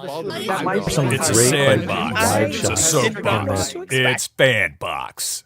That might be It's a sandbox. It's a soapbox. It's FanBox.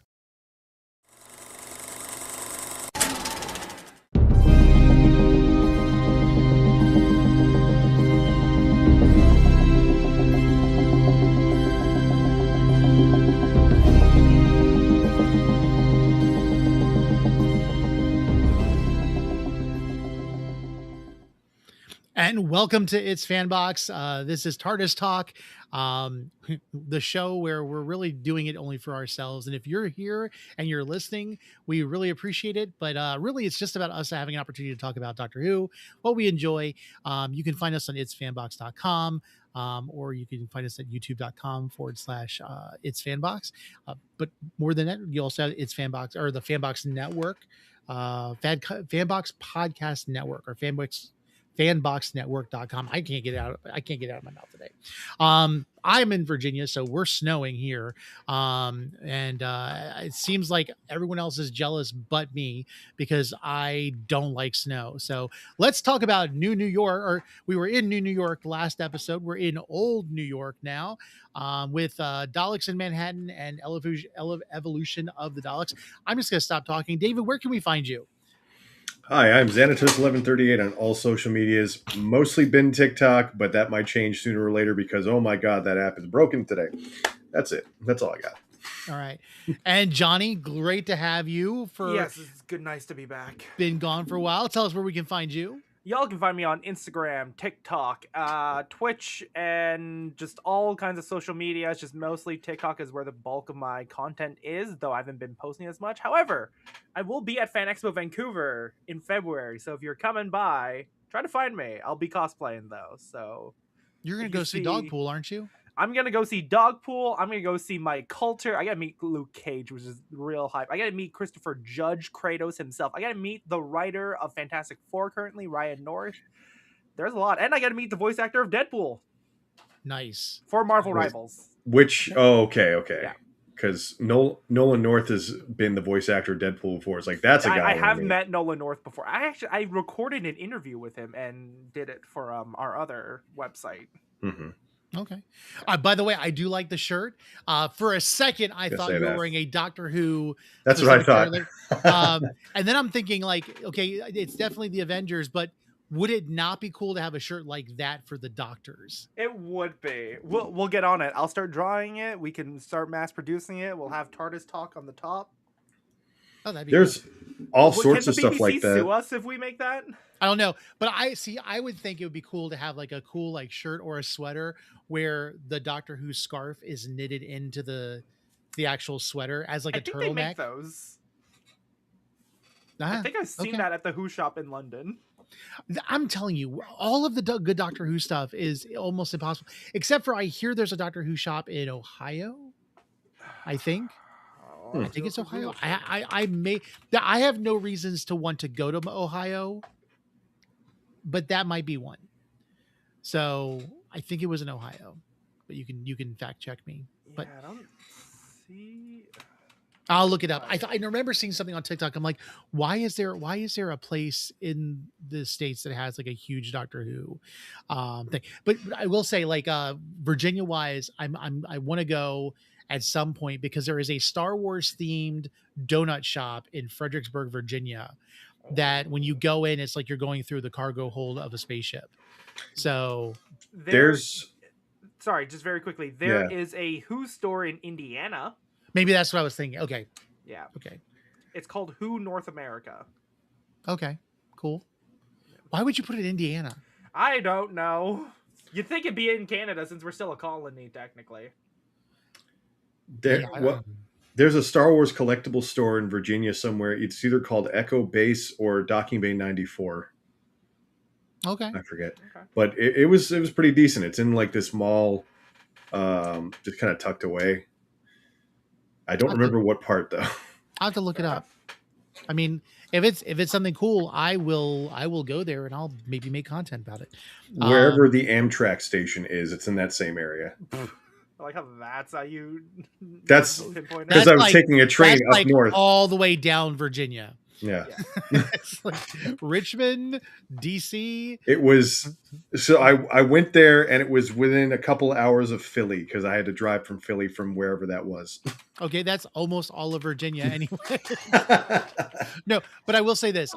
And welcome to It's FanBox. This is Tardis Talk, the show where we're really doing it only for ourselves. And if you're here and you're listening, we really appreciate it. But really, it's just about us having an opportunity to talk about Doctor Who, what we enjoy. You can find us on itsfanbox.com, or you can find us at youtube.com/It's FanBox. But more than that, you also have It's FanBox, or the FanBox Network, FanBox Podcast Network, or fanboxnetwork.com. I can't get it out of my mouth today. I'm in Virginia, so we're snowing here. It seems like everyone else is jealous but me, because I don't like snow. So let's talk about New York. Or we were in New York last episode. We're in Old New York now, with Daleks in Manhattan and evolution of the Daleks. I'm just going to stop talking. David, where can we find you? Hi, I'm Xanatos1138 on all social medias, mostly been TikTok, but that might change sooner or later because, oh my God, that app is broken today. That's it. That's all I got. All right. And Johnny, great to have you. Yes, it's good. Nice to be back. Been gone for a while. Tell us where we can find you. Y'all can find me on Instagram, TikTok, Twitch, and just all kinds of social media. It's just mostly TikTok is where the bulk of my content is, though I haven't been posting as much. However, I will be at Fan Expo Vancouver in February, so if you're coming by, try to find me. I'll be cosplaying, though. So you're going to go see Dogpool, aren't you? I'm going to go see Dogpool. I'm going to go see Mike Coulter. I got to meet Luke Cage, which is real hype. I got to meet Christopher Judge, Kratos himself. I got to meet the writer of Fantastic Four currently, Ryan North. There's a lot. And I got to meet the voice actor of Deadpool. Nice. For Marvel Rivals. Okay. Yeah. Because Nolan North has been the voice actor of Deadpool before. It's like, that's a guy. I have met Nolan North before. I recorded an interview with him and did it for our other website. Mm-hmm. Okay. By the way, I do like the shirt. For a second, I thought you were wearing a Doctor Who. That's what I thought. And then I'm thinking, like, okay, it's definitely the Avengers, but would it not be cool to have a shirt like that for the Doctors? It would be. We'll get on it. I'll start drawing it. We can start mass producing it. We'll have Tardis Talk on the top. Oh, that'd be There's cool. all sorts of stuff like that. Can the BBC sue us if we make that? I don't know, but I would think it would be cool to have like a cool like shirt or a sweater where the Doctor Who scarf is knitted into the actual sweater as like a turtleneck. They make those. I think I've seen that at the Who shop in London. I'm telling you, all of the good Doctor Who stuff is almost impossible, except for I hear there's a Doctor Who shop in Ohio. I think. I think it's Ohio. I have no reasons to want to go to Ohio, but that might be one. So I think it was in Ohio, but you can fact check me. But I don't see. I'll look it up. I remember seeing something on TikTok. I'm like, why is there a place in the States that has like a huge Doctor Who thing? But I will say, like, Virginia wise, I want to go at some point because there is a Star Wars themed donut shop in Fredericksburg, Virginia, that when you go in, it's like you're going through the cargo hold of a spaceship. So sorry, just very quickly, there is a Who store in Indiana. Maybe that's what I was thinking. Okay. Yeah. Okay. It's called Who North America. Okay. Cool. Why would you put it in Indiana? I don't know. You'd think it'd be in Canada since we're still a colony, technically. There's a Star Wars collectible store in Virginia somewhere. It's either called Echo Base or Docking Bay 94. Okay. I forget. Okay. But it was pretty decent. It's in like this mall, just kind of tucked away. I don't remember what part though. I'll have to look it up. I mean, if it's something cool, I will go there and I'll maybe make content about it. Wherever the Amtrak station is, it's in that same area. I like how that's how you. That's because I was taking a train up north all the way down Virginia. Yeah. It's like Richmond, DC. It was, so I went there and it was within a couple hours of Philly because I had to drive from Philly from wherever that was. Okay, that's almost all of Virginia anyway. No, but I will say this.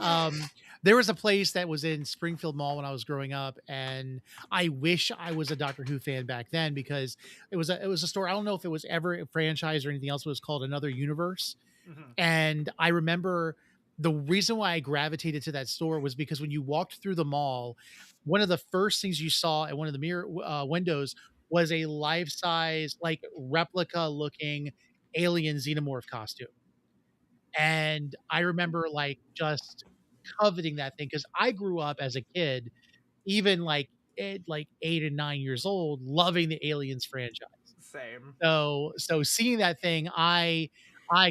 There was a place that was in Springfield Mall when I was growing up, and I wish I was a Doctor Who fan back then because it was a store. I don't know if it was ever a franchise or anything else. It was called Another Universe. Mhm. And I remember the reason why I gravitated to that store was because when you walked through the mall, one of the first things you saw at one of the mirror windows was a life-size, like replica looking alien xenomorph costume. And I remember like just coveting that thing because I grew up as a kid, even like like 8 and 9 years old, loving the Aliens franchise. Same. So seeing that thing, I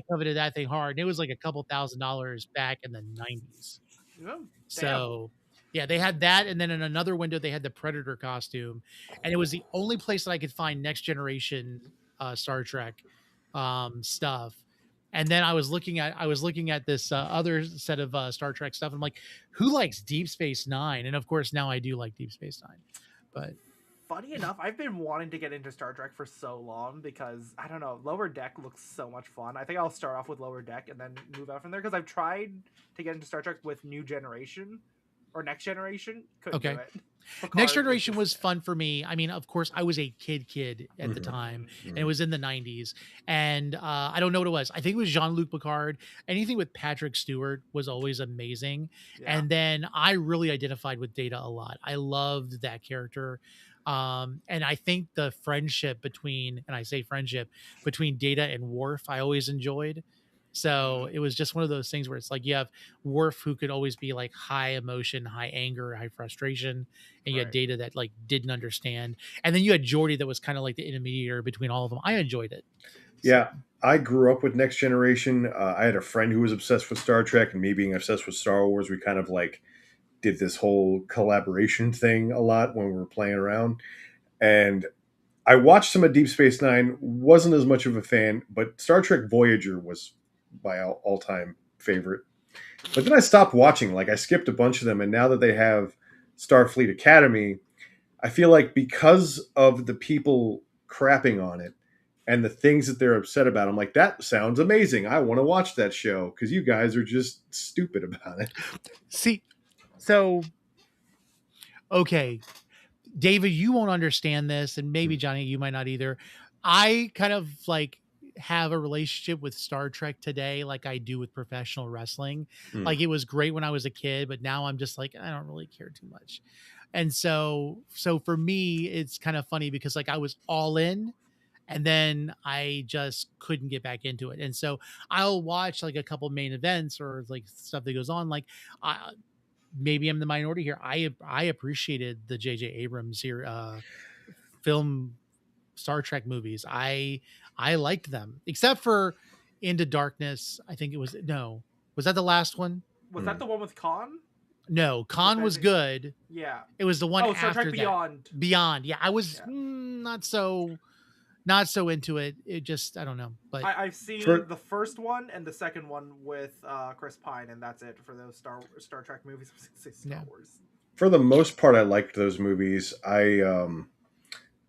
coveted that thing hard. And it was like a couple $1,000s back in the 90s. Oh, damn. So yeah, they had that, and then in another window they had the Predator costume, and it was the only place that I could find Next Generation Star Trek stuff. And then I was looking at this other set of Star Trek stuff. I'm like, who likes Deep Space Nine? And of course, now I do like Deep Space Nine. But Funny enough, I've been wanting to get into Star Trek for so long because I don't know, Lower Deck looks so much fun. I think I'll start off with Lower Deck and then move out from there because I've tried to get into Star Trek with New Generation or Next Generation. Couldn't do it. Picard Next Generation just- was fun for me. I mean, of course, I was a kid at the Mhm. time, Mhm. and it was in the 90s. And I don't know what it was. I think it was Jean-Luc Picard. Anything with Patrick Stewart was always amazing. Yeah. And then I really identified with Data a lot. I loved that character. And I think the friendship between, and I say friendship, between Data and Worf, I always enjoyed. So it was just one of those things where it's like you have Worf who could always be like high emotion, high anger, high frustration, and you had Right. Data that like didn't understand, and then you had Geordi that was kind of like the intermediary between all of them. I enjoyed it. Yeah, I grew up with Next Generation. I had a friend who was obsessed with Star Trek, and me being obsessed with Star Wars, we kind of like did this whole collaboration thing a lot when we were playing around. And I watched some of Deep Space Nine, wasn't as much of a fan, but Star Trek Voyager was my all-time favorite. But then I stopped watching. Like I skipped a bunch of them, and now that they have Starfleet Academy, I feel like because of the people crapping on it and the things that they're upset about, I'm like, that sounds amazing. I want to watch that show because you guys are just stupid about it. See, so okay, David, you won't understand this, and maybe Johnny, you might not either. I kind of like have a relationship with Star Trek today like I do with professional wrestling. Like it was great when I was a kid, but now I'm just like I don't really care too much. And so for me it's kind of funny because like I was all in and then I just couldn't get back into it. And so I'll watch like a couple main events or like stuff that goes on like maybe I'm the minority here. I appreciated the J.J. Abrams here film Star Trek movies. I liked them, except for Into Darkness. I think it was was that the last one? Was that the one with Khan? No, Khan was good. Yeah. It was the one Star after Trek that. Beyond. Beyond. Yeah, I was not so into it. It just I don't know. But I've seen the first one and the second one with Chris Pine, and that's it for those Star Trek movies. I was gonna say Star Wars. For the most part, I liked those movies.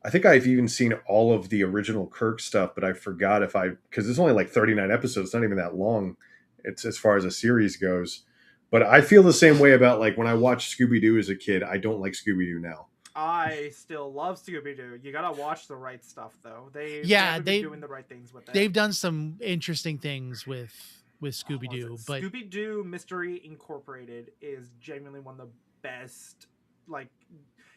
I think I've even seen all of the original Kirk stuff, but I forgot because it's only like 39 episodes. It's not even that long. It's as far as a series goes. But I feel the same way about like when I watched Scooby-Doo as a kid. I don't like Scooby-Doo now. I still love Scooby-Doo. You gotta watch the right stuff though. They've been doing the right things with it. They've done some interesting things with Scooby-Doo, but Scooby-Doo Mystery Incorporated is genuinely one of the best. Like,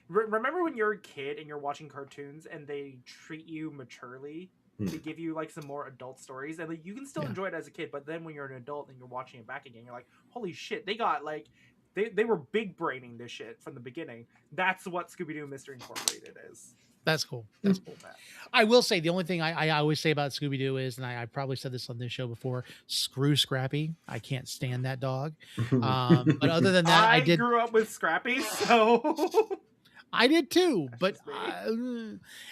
remember when you're a kid and you're watching cartoons and they treat you maturely? They give you like some more adult stories, and like, you can still enjoy it as a kid. But then when you're an adult and you're watching it back again, you're like, "Holy shit! They got like." They were big braining this shit from the beginning. That's what Scooby-Doo Mystery Incorporated is. That's cool. That's cool. I will say the only thing I always say about Scooby-Doo is, and I probably said this on this show before, screw Scrappy. I can't stand that dog. But other than that, I grew up with Scrappy, so I did too. But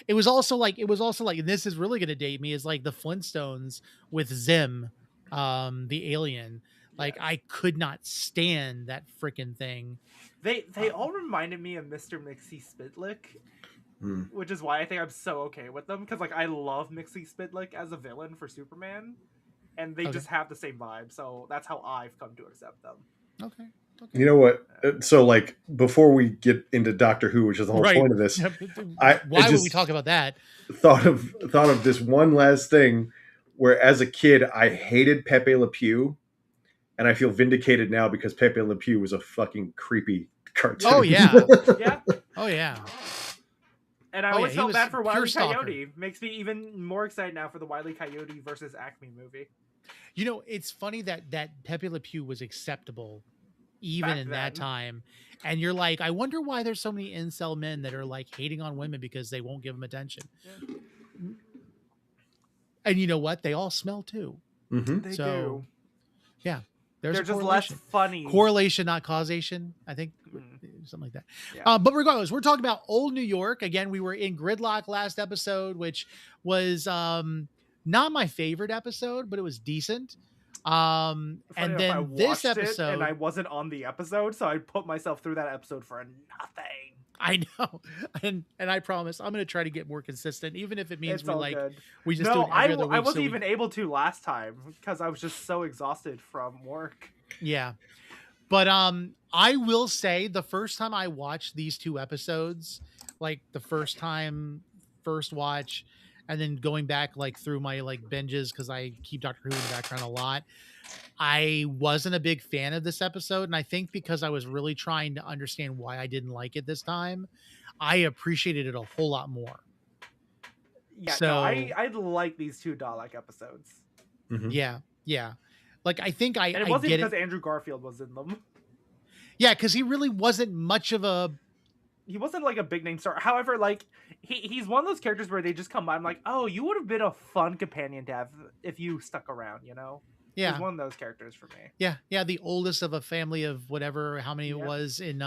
it was also like, and this is really going to date me, is like the Flintstones with Zim, the alien. Like Yes. I could not stand that freaking thing. They all reminded me of Mr. Mixie Spitlick, which is why I think I'm so okay with them, because like I love Mixie Spitlick as a villain for Superman, and they just have the same vibe, so that's how I've come to accept them. Okay. You know what? So, like, before we get into Doctor Who, which is the whole point of this, why would we talk about that? Thought of this one last thing, where as a kid I hated Pepe Le Pew, and I feel vindicated now because Pepe Le Pew was a fucking creepy cartoon. Oh yeah, yeah. Oh yeah. And I always felt bad for Wile E. stalker. Coyote. Makes me even more excited now for the Wile E. Coyote versus Acme movie. You know, it's funny that Pepe Le Pew was acceptable even Back in then. that time. And you're like, I wonder why there's so many incel men that are like hating on women because they won't give them attention. Yeah. And you know what? They all smell too. Mm-hmm. They So, do. Yeah. They're just less funny. Correlation, not causation, I think. Something like that. Yeah. But regardless, we're talking about old New York. Again, we were in Gridlock last episode, which was not my favorite episode, but it was decent. Funny And enough, then I this watched it episode, and I wasn't on the episode, so I put myself through that episode for nothing. I know, and I promise I'm going to try to get more consistent, even if it means It's all good. we just do No, it every other week. I wasn't even able to last time because I was just so exhausted from work. Yeah, but I will say the first time I watched these two episodes, like the first watch, and then going back like through my like binges because I keep Doctor Who in the background a lot. I wasn't a big fan of this episode, and I think because I was really trying to understand why I didn't like it this time, I appreciated it a whole lot more. Yeah, So, no, I like these two Dalek episodes. Mm-hmm. Yeah. Like I think And it wasn't because Andrew Garfield was in them. Yeah, because he really wasn't much of a. He wasn't like a big name star. However, like he's one of those characters where they just come by. I'm like, oh, you would have been a fun companion to have if you stuck around. You know. Yeah, he's one of those characters for me. Yeah, the oldest of a family of whatever, how many it was in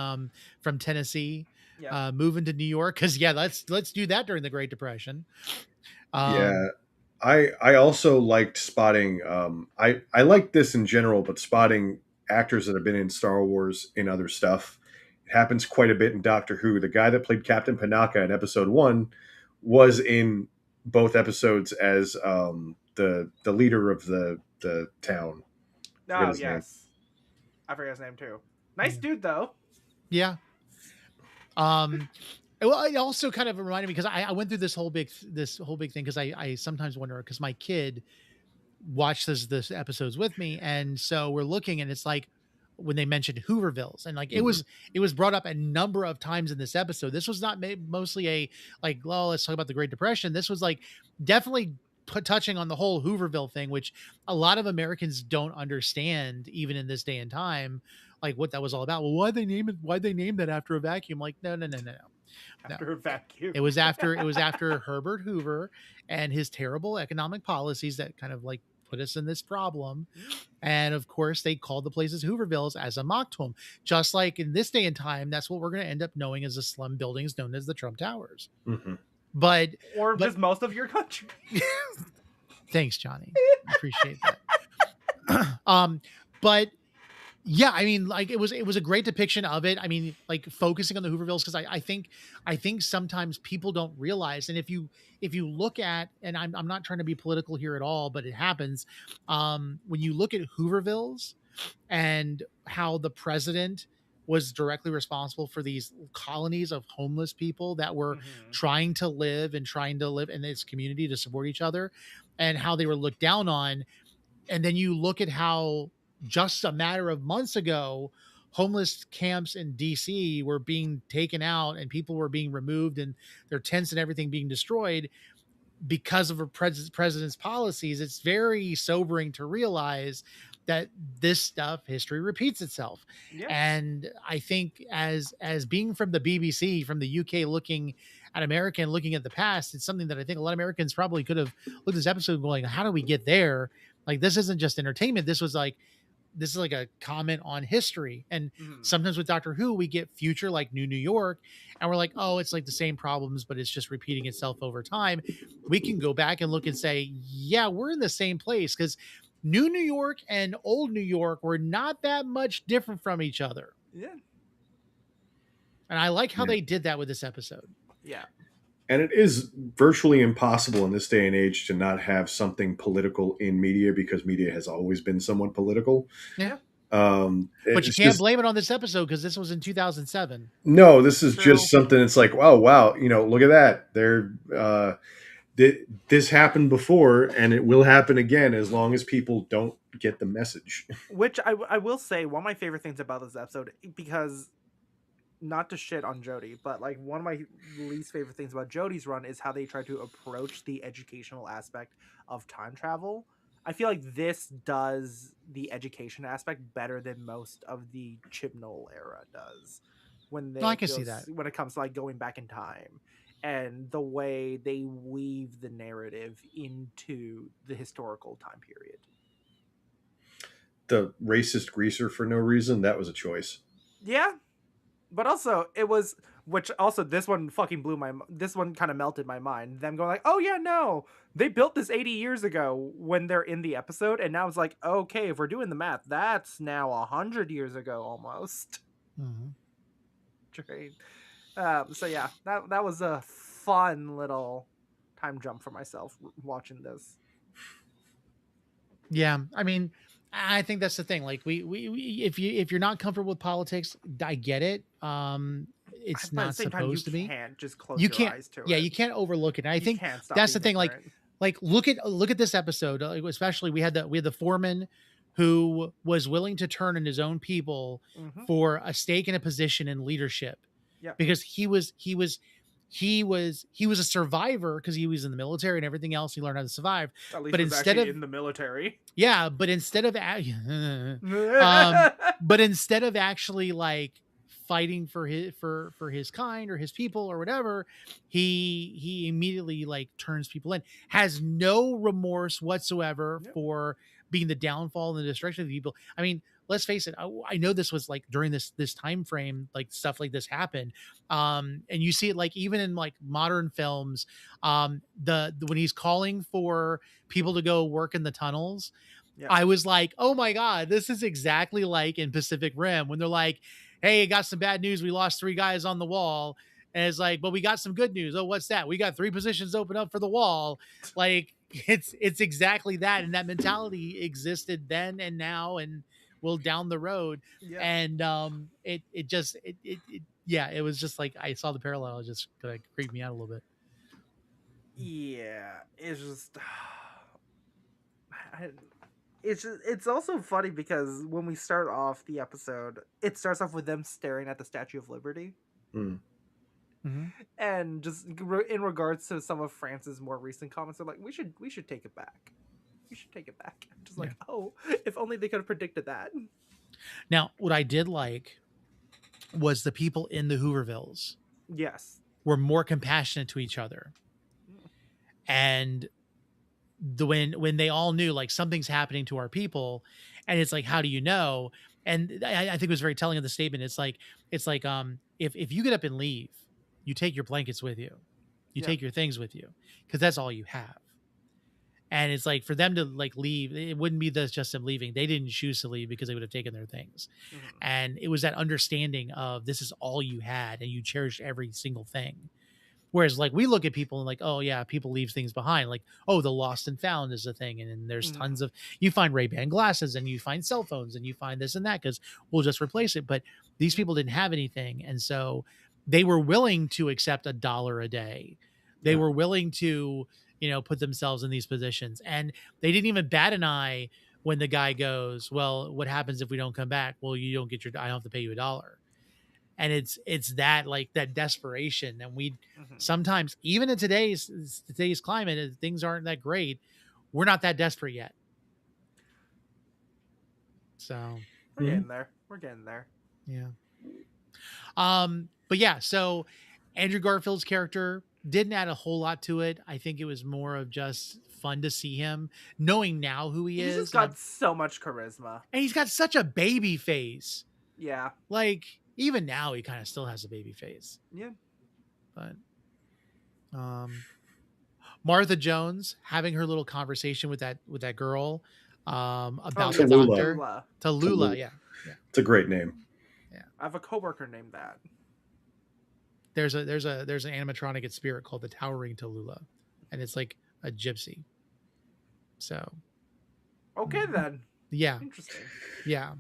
from Tennessee, moving to New York. Because let's do that during the Great Depression. I also liked spotting. I like this in general, but spotting actors that have been in Star Wars in other stuff. It happens quite a bit in Doctor Who. The guy that played Captain Panaka in Episode 1 was in both episodes as the leader of the town. Oh, yes. I forget his name too. Nice dude though. Yeah. Well, it also kind of reminded me because I went through this whole big thing because I sometimes wonder because my kid watched this episodes with me, and so we're looking and it's like when they mentioned Hoovervilles and like it was brought up a number of times in this episode. This was not mostly a like, well, let's talk about the Great Depression. This was like definitely touching on the whole Hooverville thing, which a lot of Americans don't understand even in this day and time, like what that was all about. Well, why'd they name that after a vacuum? Like, no. After a vacuum. It was after Herbert Hoover and his terrible economic policies that kind of like put us in this problem. And of course they called the places Hoovervilles as a mock to them. Just like in this day and time, that's what we're going to end up knowing as the slum buildings known as the Trump Towers. Mm-hmm. But just most of your country. Thanks, Johnny. I appreciate that. But yeah, I mean, like it was a great depiction of it. I mean, like focusing on the Hoovervilles because I think sometimes people don't realize, and if you look at, and I'm not trying to be political here at all, but it happens when you look at Hoovervilles and how the president was directly responsible for these colonies of homeless people that were trying to live in this community to support each other, and how they were looked down on. And then you look at how just a matter of months ago, homeless camps in DC were being taken out and people were being removed and their tents and everything being destroyed because of a president's policies. It's very sobering to realize that this stuff, history repeats itself. Yeah. And I think as being from the BBC, from the UK, looking at America and looking at the past, it's something that I think a lot of Americans probably could have looked at this episode going, how do we get there? Like, this isn't just entertainment. This is like a comment on history. And sometimes with Doctor Who, we get future, like New York, and we're like, oh, it's like the same problems, but it's just repeating itself over time. We can go back and look and say, yeah, we're in the same place. Because New York and old New York were not that much different from each other. Yeah. And I like how Yeah. they did that with this episode. Yeah. And it is virtually impossible in this day and age to not have something political in media, because media has always been somewhat political. Yeah. But you can't blame it on this episode because this was in 2007. No, this is True. just something that's like, oh, wow, look at that. This happened before, and it will happen again as long as people don't get the message. Which I will say, one of my favorite things about this episode, because not to shit on Jodie, but like one of my least favorite things about Jodie's run is how they try to approach the educational aspect of time travel. I feel like this does the education aspect better than most of the Chibnall era does. I can see that. When it comes to like going back in time and the way they weave the narrative into the historical time period. The racist greaser for no reason, that was a choice. Yeah. But also, it was, which also this one fucking this one kind of melted my mind. Them going like, oh yeah, no, they built this 80 years ago when they're in the episode. And now it's like, okay, if we're doing the math, that's now 100 years ago almost. Mm-hmm. Great. So yeah, that was a fun little time jump for myself watching this. Yeah. I mean, I think that's the thing. Like we if you're not comfortable with politics, I get it. It's not supposed to be. You can't just close your eyes to it. Yeah, you can't overlook it. And I think that's the thing. Like look at this episode. Especially we had the foreman who was willing to turn on his own people for a stake in a position in leadership. Yeah, because he was a survivor because he was in the military and everything else. He learned how to survive. At least but instead of in the military, yeah. But instead of actually like fighting for his kind or his people or whatever, he immediately like turns people in. Has no remorse whatsoever for being the downfall and the destruction of the people. I mean, let's face it. I know this was like during this time frame, like stuff like this happened. And you see it like even in like modern films, when he's calling for people to go work in the tunnels, I was like, oh my God, this is exactly like in Pacific Rim when they're like, hey, got some bad news. We lost 3 guys on the wall. And it's like, but we got some good news. Oh, what's that? We got 3 positions open up for the wall. Like it's exactly that. And that mentality existed then and now and will down the road. Yeah. And it was just like, I saw the parallel. It just kind of creeped me out a little bit. Yeah. It's just, it's also funny because when we start off the episode, it starts off with them staring at the Statue of Liberty. Mm-hmm. And just in regards to some of France's more recent comments, they're like, we should take it back. We should take it back. I'm just like, oh, if only they could have predicted that. Now, what I did like was the people in the Hoovervilles. Yes. Were more compassionate to each other. And when they all knew like something's happening to our people, and it's like, how do you know? And I think it was very telling of the statement. It's like if you get up and leave, you take your blankets with you, take your things with you, because that's all you have. And it's like for them to like leave, it wouldn't be just them leaving. They didn't choose to leave because they would have taken their things. And it was that understanding of this is all you had and you cherished every single thing. Whereas like we look at people and like, oh yeah, people leave things behind. Like, oh, the lost and found is a thing. And then there's tons of, you find Ray-Ban glasses and you find cell phones and you find this and that because we'll just replace it. But these people didn't have anything. And so they were willing to accept $1 a day. They were willing to, put themselves in these positions. And they didn't even bat an eye when the guy goes, well, what happens if we don't come back? Well, you don't get I don't have to pay you $1. And it's that like that desperation. And we sometimes, even in today's climate, things aren't that great. We're not that desperate yet. So we're getting there. We're getting there. Yeah. But yeah, so Andrew Garfield's character didn't add a whole lot to it. I think it was more of just fun to see him, knowing now who he is. He's just got so much charisma. And he's got such a baby face. Yeah. Like, even now, he kind of still has a baby face. Yeah. But Martha Jones having her little conversation with that girl, about yeah. the Tallulah. doctor. Tallulah, yeah. It's a great name. Yeah. I have a coworker named that. There's an animatronic at Spirit called the Towering Tallulah, and it's like a gypsy. So Okay then. yeah. Interesting. Yeah.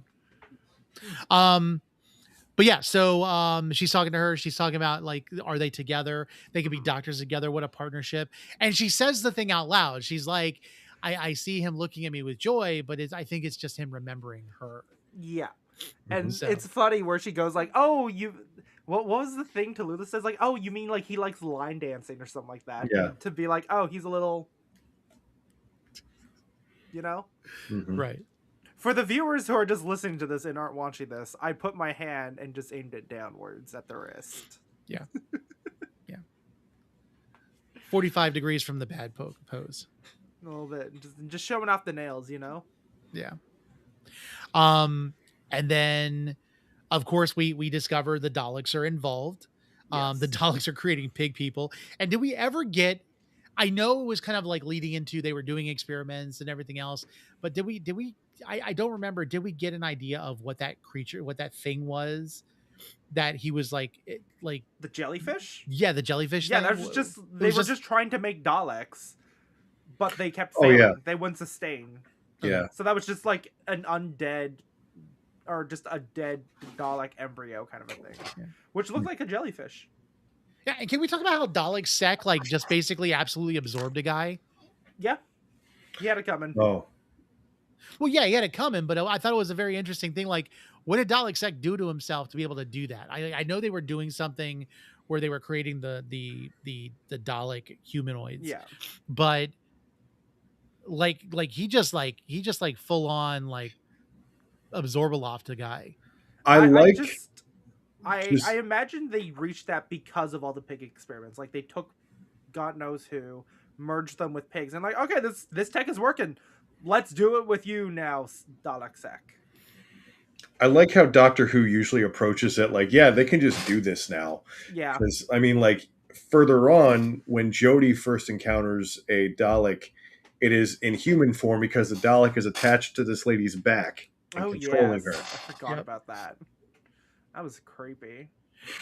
But yeah, so she's talking to her. She's talking about like, are they together? They could be doctors together. What a partnership! And she says the thing out loud. She's like, "I see him looking at me with joy, but I think it's just him remembering her." Yeah. And So- it's funny where she goes like, "Oh, you." What was the thing Tallulah says? Like, "Oh, you mean like he likes line dancing or something like that?" Yeah. And to be like, "Oh, he's a little," you know. Mhm. Right. For the viewers who are just listening to this and aren't watching this, I put my hand and just aimed it downwards at the wrist. Yeah. Yeah. 45 degrees from the bad pose. A little bit, just showing off the nails, you know. Yeah. And then, of course, we discover the Daleks are involved. Yes. The Daleks are creating pig people. And did we ever get? I know it was kind of like leading into they were doing experiments and everything else, but did we? I don't remember. Did we get an idea of what that creature, what that thing was? That he was like The jellyfish. yeah, the jellyfish. Yeah, thing? that was just It they was were just trying to make Daleks, but they kept Oh, failing. yeah. They wouldn't sustain. Yeah. So that was just like an undead, or just a dead Dalek embryo kind of a thing, Yeah. which looked like a jellyfish. Yeah, and can we talk about how Dalek Sec like just basically absolutely absorbed a guy? Yeah, he had it coming. Oh, Well, yeah, he had it coming, but I thought it was a very interesting thing. Like, what did Dalek Sec do to himself to be able to do that? I know they were doing something where they were creating the Dalek humanoids. Yeah, But like he just full on like absorbaloft a guy. I imagine they reached that because of all the pig experiments. Like they took God knows who, merged them with pigs, and like, okay, this tech is working. Let's do it with you now, Dalek Sec. I like how Doctor Who usually approaches it like, yeah, they can just do this now. Yeah, Because, I mean, like, further on, when Jodie first encounters a Dalek, it is in human form because the Dalek is attached to this lady's back and controlling her. I forgot about that. That was creepy.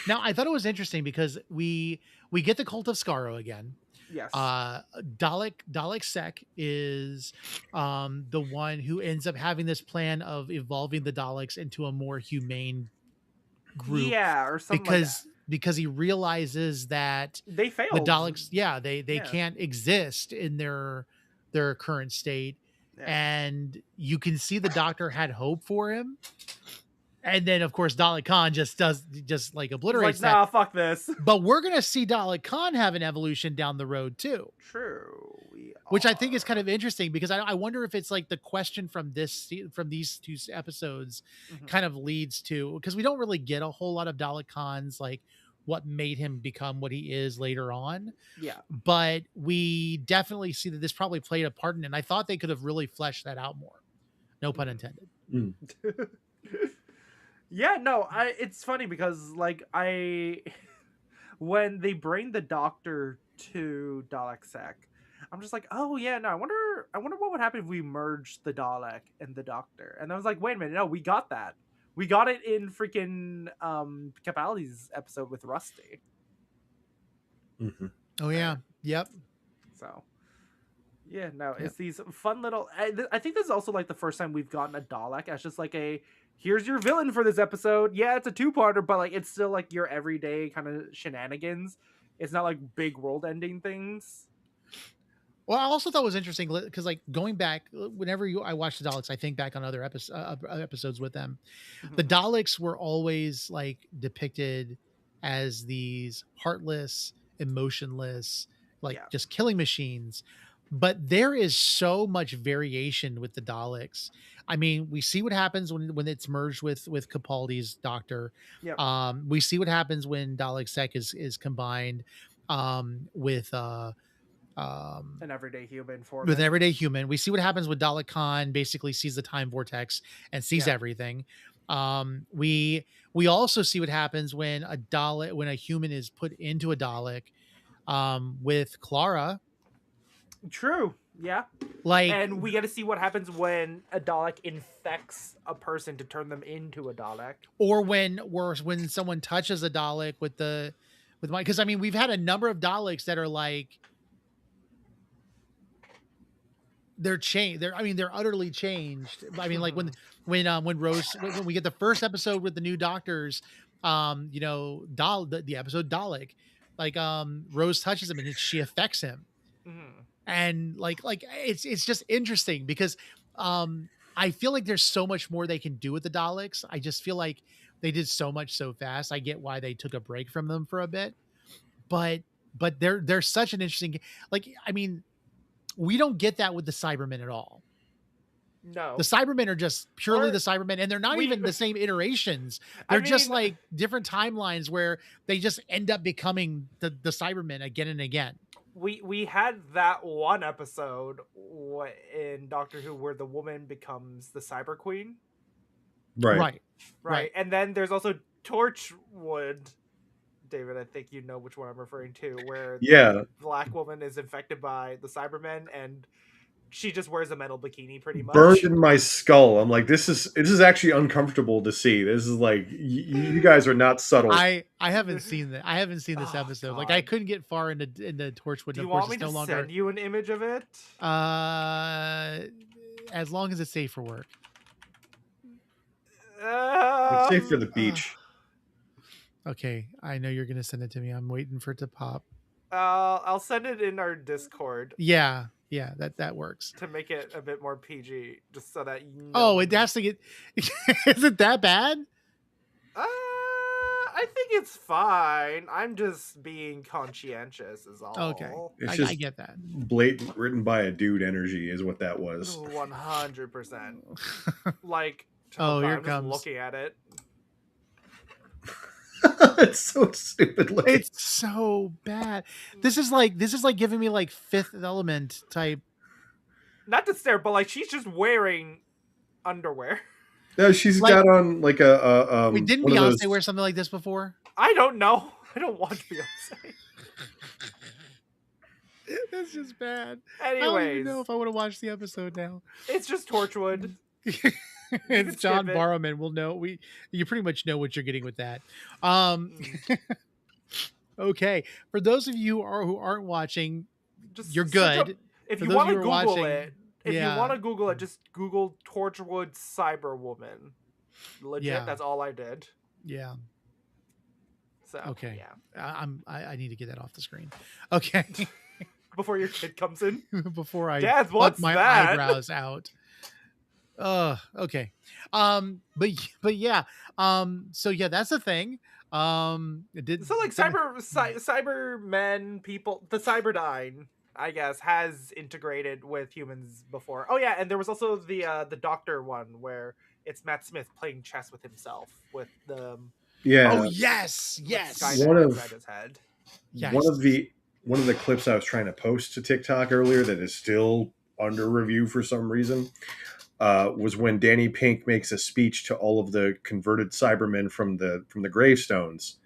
Now, I thought it was interesting because we get the Cult of Skaro again. Yes. Dalek Sec is the one who ends up having this plan of evolving the Daleks into a more humane group. Yeah, or something because he realizes that they failed. the Daleks, they can't exist in their current state. Yeah. And you can see the Doctor had hope for him. And then, of course, Dalek Khan just like obliterates like, nah, fuck this. But we're going to see Dalek Khan have an evolution down the road, too. True. Which I think is kind of interesting because I wonder if it's like the question from these two episodes kind of leads to, because we don't really get a whole lot of Dalek Khan's, like what made him become what he is later on. Yeah. But we definitely see that this probably played a part in it. And I thought they could have really fleshed that out more. No pun intended. Mm. Yeah, no, it's funny because like when they bring the Doctor to Dalek Sec, I'm just like, oh yeah, no, I wonder what would happen if we merged the Dalek and the Doctor. And I was like, wait a minute, no, we got that. We got it in freaking Capaldi's episode with Rusty. Mm-hmm. Oh yeah. Yep. So yeah, no, it's these fun little. I think this is also like the first time we've gotten a Dalek as just like a, here's your villain for this episode. Yeah, it's a two-parter, but like it's still like your everyday kind of shenanigans. It's not like big world-ending things. Well, I also thought it was interesting because, like, going back, whenever I watch the Daleks, I think back on other episodes with them. The Daleks were always like depicted as these heartless, emotionless, like just killing machines. But there is so much variation with the Daleks. I mean, we see what happens when it's merged with Capaldi's Doctor. Yep. We see what happens when Dalek Sec is combined with an everyday human form. With an everyday human. We see what happens with Dalek Khan basically sees the time vortex and sees everything. We also see what happens when a human is put into a Dalek with Clara. True. Yeah. Like, And we get to see what happens when a Dalek infects a person to turn them into a Dalek. or when someone touches a Dalek with my, because I mean, we've had a number of Daleks that are like, they're changed. They're utterly changed. I mean, like when Rose, when we get the first episode with the new doctors, the episode Dalek, like Rose touches him and she affects him. Mm-hmm. And like it's just interesting because I feel like there's so much more they can do with the Daleks. I just feel like they did so much so fast. I get why they took a break from them for a bit, but they're such an interesting, like, I mean, we don't get that with the Cybermen at all. No, the Cybermen are just purely the Cybermen, and they're not even the same iterations. They're just like different timelines where they just end up becoming the Cybermen again and again. We had that one episode in Doctor Who where the woman becomes the Cyber Queen. Right. And then there's also Torchwood. David, I think you know which one I'm referring to, where the black woman is infected by the Cybermen and she just wears a metal bikini pretty much. Burned in my skull. I'm like, this is actually uncomfortable to see. This is like, you guys are not subtle. I haven't seen that. I haven't seen this episode. God. Like, I couldn't get far into Torchwood. Do you want me to send you an image of it? As long as it's safe for work. It's safe for the beach. Okay, I know you're gonna send it to me. I'm waiting for it to pop. I'll send it in our Discord. Yeah, that works. To make it a bit more PG, just so that you know. Oh, it has to get. Is it that bad? I think it's fine. I'm just being conscientious, is all. Okay, I get that. Blatant, written by a dude energy is what that was. 100%. Like, here I'm it comes. Just looking at it. It's so stupid. It's so bad. This is like giving me like Fifth Element type. Not to stare, but like she's just wearing underwear. No, she's got on like a. Wait, didn't Beyonce wear something like this before? I don't know. I don't watch Beyonce. That's just bad. Anyways, I don't even know if I want to watch the episode now. It's just Torchwood. It's John Barrowman. We'll know. You pretty much know what you're getting with that. Okay, for those of you who aren't watching, you're good. If you want to Google it, you want to Google it, just Google Torchwood Cyberwoman. Legit, that's all I did. Yeah. So okay, yeah, I need to get that off the screen. Okay. Before your kid comes in. Before I Dad, what's my that? eyebrows out. Okay. But yeah. So yeah, that's the thing. Cybermen people, the Cyberdyne, I guess, has integrated with humans before. Oh yeah, and there was also the Doctor one where it's Matt Smith playing chess with himself with the Oh yes. One of the clips I was trying to post to TikTok earlier that is still under review for some reason. Was when Danny Pink makes a speech to all of the converted Cybermen from the gravestones.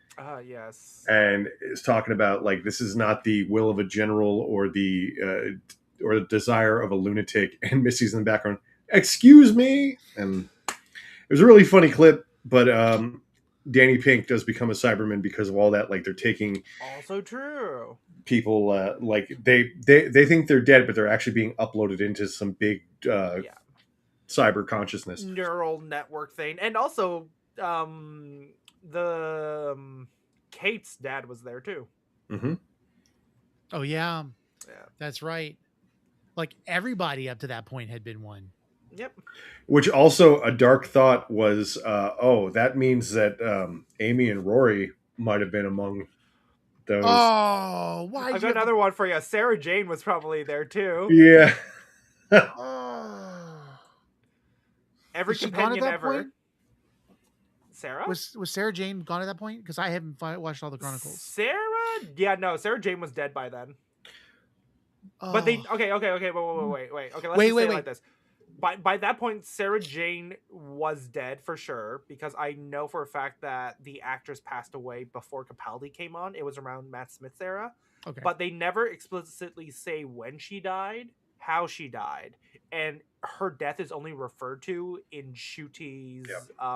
Yes. And is talking about like this is not the will of a general or the desire of a lunatic. And Missy's in the background. Excuse me. And it was a really funny clip, but Danny Pink does become a Cyberman because of all that. Like they're taking also true people like they think they're dead, but they're actually being uploaded into some big cyber consciousness neural network thing. And also Kate's dad was there too. Mm-hmm. Oh yeah, that's right. Like everybody up to that point had been one. Yep. Which also a dark thought was that means that Amy and Rory might have been among those. Oh, why? I've got another one for you. Sarah Jane was probably there too. Yeah. Every companion ever. Point? Sarah? Was Sarah Jane gone at that point? Because I haven't watched all the Chronicles. Sarah Jane was dead by then. Oh. But they wait. Okay, let's say it like this. By that point, Sarah Jane was dead for sure, because I know for a fact that the actress passed away before Capaldi came on. It was around Matt Smith's era. Okay. But they never explicitly say when she died. how she died, and her death is only referred to in Shuti's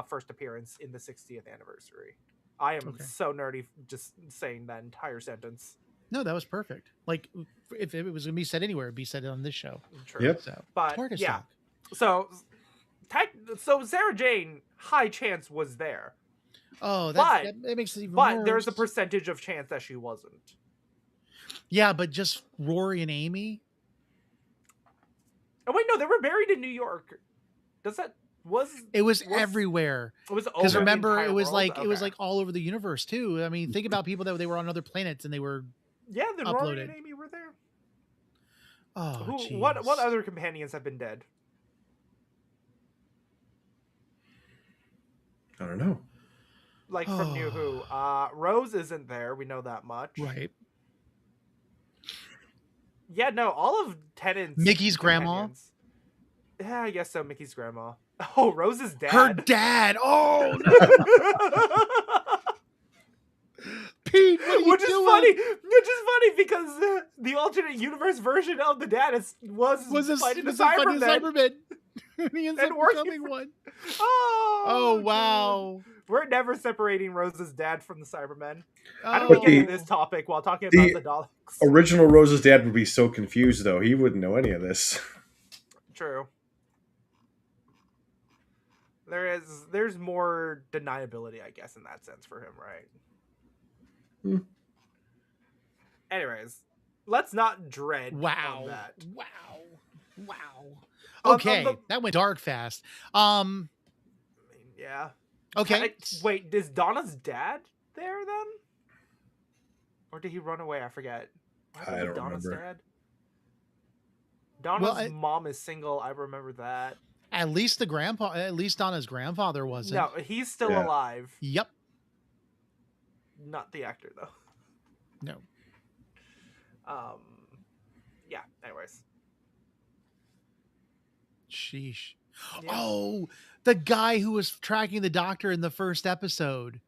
first appearance in the 60th anniversary. I am so nerdy just saying that entire sentence. No, that was perfect. Like, if it was going to be said anywhere, it'd be said on this show. True. Yep. So, but Tardis yeah. Talk. So Sarah Jane, high chance was there. Oh, that makes it even worse. But there's a percentage of chance that she wasn't. Yeah, but just Rory and Amy. Oh wait, no, they were buried in New York. It was everywhere. It was because remember it was world? like it was like all over the universe too. I mean, think about people that they were on other planets and they were then uploaded. Rory and Amy were there. Oh, what other companions have been dead? I don't know. Like from New Who. Rose isn't there. We know that much. Right. Yeah, no, all of Tennant's Mickey's grandma. Yeah, I guess so. Mickey's grandma. Oh, Rose's dad. Her dad. Oh, no. Pete, which is funny because the alternate universe version of the dad was fighting the Cybermen. He ends up becoming one. Oh, wow. We're never separating Rose's dad from the Cybermen. Oh. I don't want to get into this topic while talking about the Daleks. Original Rose's dad would be so confused, though. He wouldn't know any of this. True. There's more deniability, I guess, in that sense for him, right? Anyways, let's not dread on that. Wow. Okay, that went dark fast. Yeah. Okay. Wait, is Donna's dad there then? Or did he run away? I forget. I don't remember. Dad? Donna's mom is single. I remember that. At least Donna's grandfather wasn't. No, he's still alive. Yep. Not the actor though. No. Yeah. Anyways. Sheesh. Yeah. Oh, the guy who was tracking the doctor in the first episode.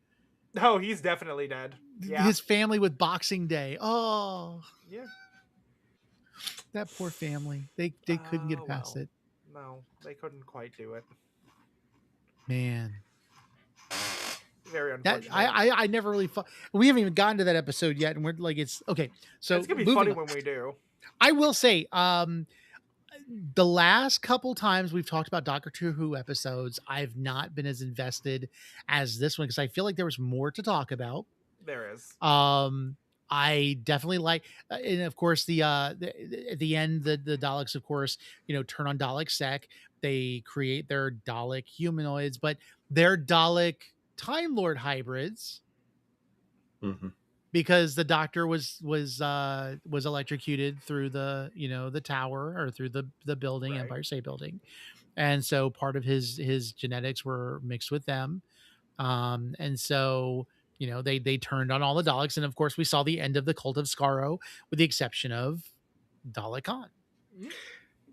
Oh, he's definitely dead. Yeah. His family with Boxing Day. Oh. Yeah. That poor family. They couldn't get past it. No, they couldn't quite do it. Man. Very unfortunate. I never really we haven't even gotten to that episode yet, and we're like, it's okay. So it's gonna be funny when we do. I will say, the last couple times we've talked about Doctor Who episodes, I've not been as invested as this one because I feel like there was more to talk about. There is. I definitely like, and of course at the end, the Daleks, of course, turn on Dalek Sec. They create their Dalek humanoids, but they're Dalek Time Lord hybrids. Mm-hmm. Because the Doctor was electrocuted through the tower or through the building, right. Empire State Building, and so part of his genetics were mixed with them, and so they turned on all the Daleks, and of course we saw the end of the Cult of Skaro, with the exception of Dalek Khan.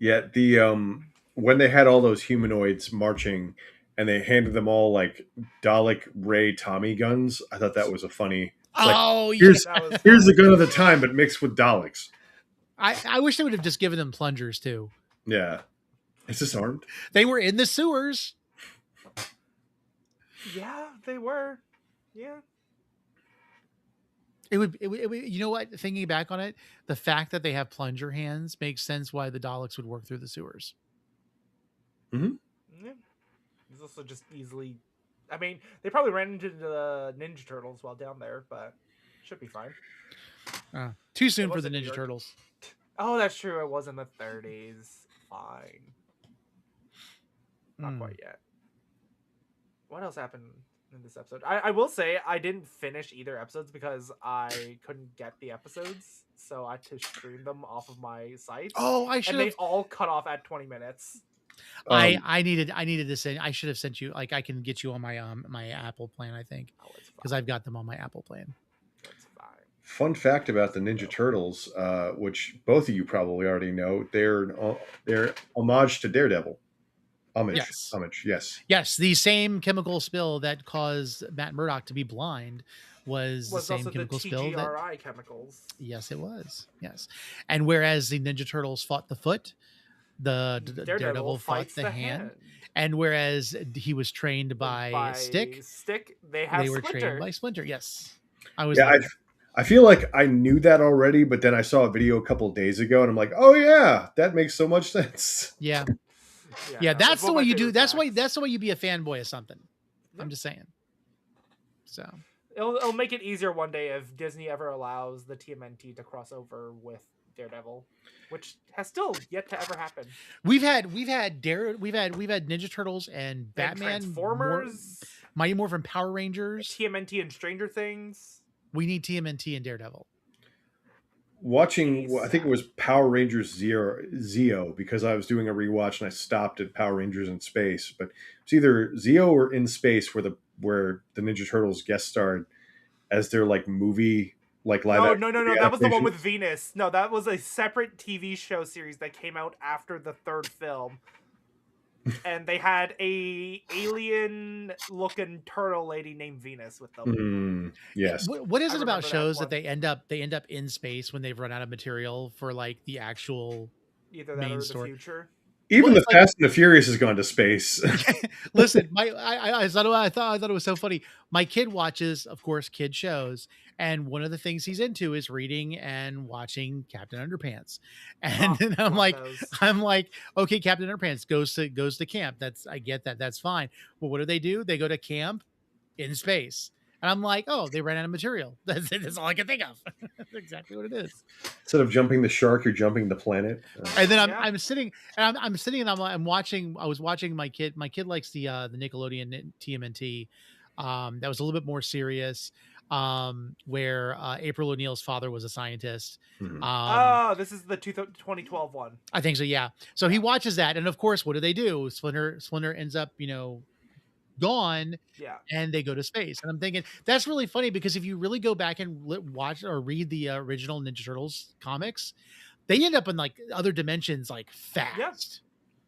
Yeah, the when they had all those humanoids marching, and they handed them all like Dalek Ray Tommy guns, I thought that was a funny. Here's the gun of the time, but mixed with Daleks. I wish they would have just given them plungers too. Yeah, it's disarmed. They were in the sewers. Yeah, they were. Yeah. It would. You know what? Thinking back on it, the fact that they have plunger hands makes sense why the Daleks would work through the sewers. Mm-hmm. Yeah. It's also just easily. I mean, they probably ran into the Ninja Turtles while down there, but should be fine. Too soon for the Ninja Turtles. Oh, that's true. It was in the 30s. Fine. Not quite yet. What else happened in this episode? I will say I didn't finish either episodes because I couldn't get the episodes, so I had to stream them off of my site. Oh, I should. And they all cut off at 20 minutes. I needed to send. I should have sent you. Like, I can get you on my my Apple plan, I think, because I've got them on my Apple plan. That's fine. Fun fact about the Ninja Turtles, which both of you probably already know, they're homage to Daredevil. Yes. Homage, yes. Yes, the same chemical spill that caused Matt Murdock to be blind was the same also the chemical spill that. TGRI chemicals. Yes, it was. Yes, and whereas the Ninja Turtles fought the foot, the Daredevil fought fights the hand, and whereas he was trained by Stick, they were Splinter. trained by Splinter. Yes, I was. Yeah, I feel like I knew that already, but then I saw a video a couple of days ago, and I'm like, oh yeah, that makes so much sense. Yeah. Yeah, Yeah, that's the way you do. That's why. That's the way you be a fanboy of something. Yeah. I'm just saying. So it'll make it easier one day if Disney ever allows the TMNT to cross over with Daredevil, which has still yet to ever happen. We've had Ninja Turtles and Batman, Transformers, Mighty Morphin Power Rangers, TMNT and Stranger Things. We need TMNT and Daredevil. Watching, I think it was Power Rangers Zeo, because I was doing a rewatch and I stopped at Power Rangers in Space. But it's either Zeo or In Space where the Ninja Turtles guest starred as their like movie, like live. No. That was the one with Venus. No, that was a separate TV show series that came out after the third film. And they had a alien-looking turtle lady named Venus with them. Yes. What is it about shows that they end up in space when they've run out of material for like the actual either that or story. The future? Even the Fast and the Furious has gone to space. Listen, I thought it was so funny. My kid watches, of course, kid shows, and one of the things he's into is reading and watching Captain Underpants. And then I'm like, okay, Captain Underpants goes to camp. I get that. That's fine. Well, what do? They go to camp in space. And I'm like, oh, they ran out of material. That's all I can think of. That's exactly what it is. Instead of jumping the shark, you're jumping the planet. And then I'm sitting and I'm watching. I was watching my kid. My kid likes the Nickelodeon TMNT. That was a little bit more serious. Where April O'Neil's father was a scientist. Mm-hmm. This is the 2012 one. I think so. Yeah. So he watches that, and of course, what do? Splinter ends up, gone, and they go to space. And I'm thinking that's really funny because if you really go back and watch or read the original Ninja Turtles comics, they end up in like other dimensions like fast. Yeah.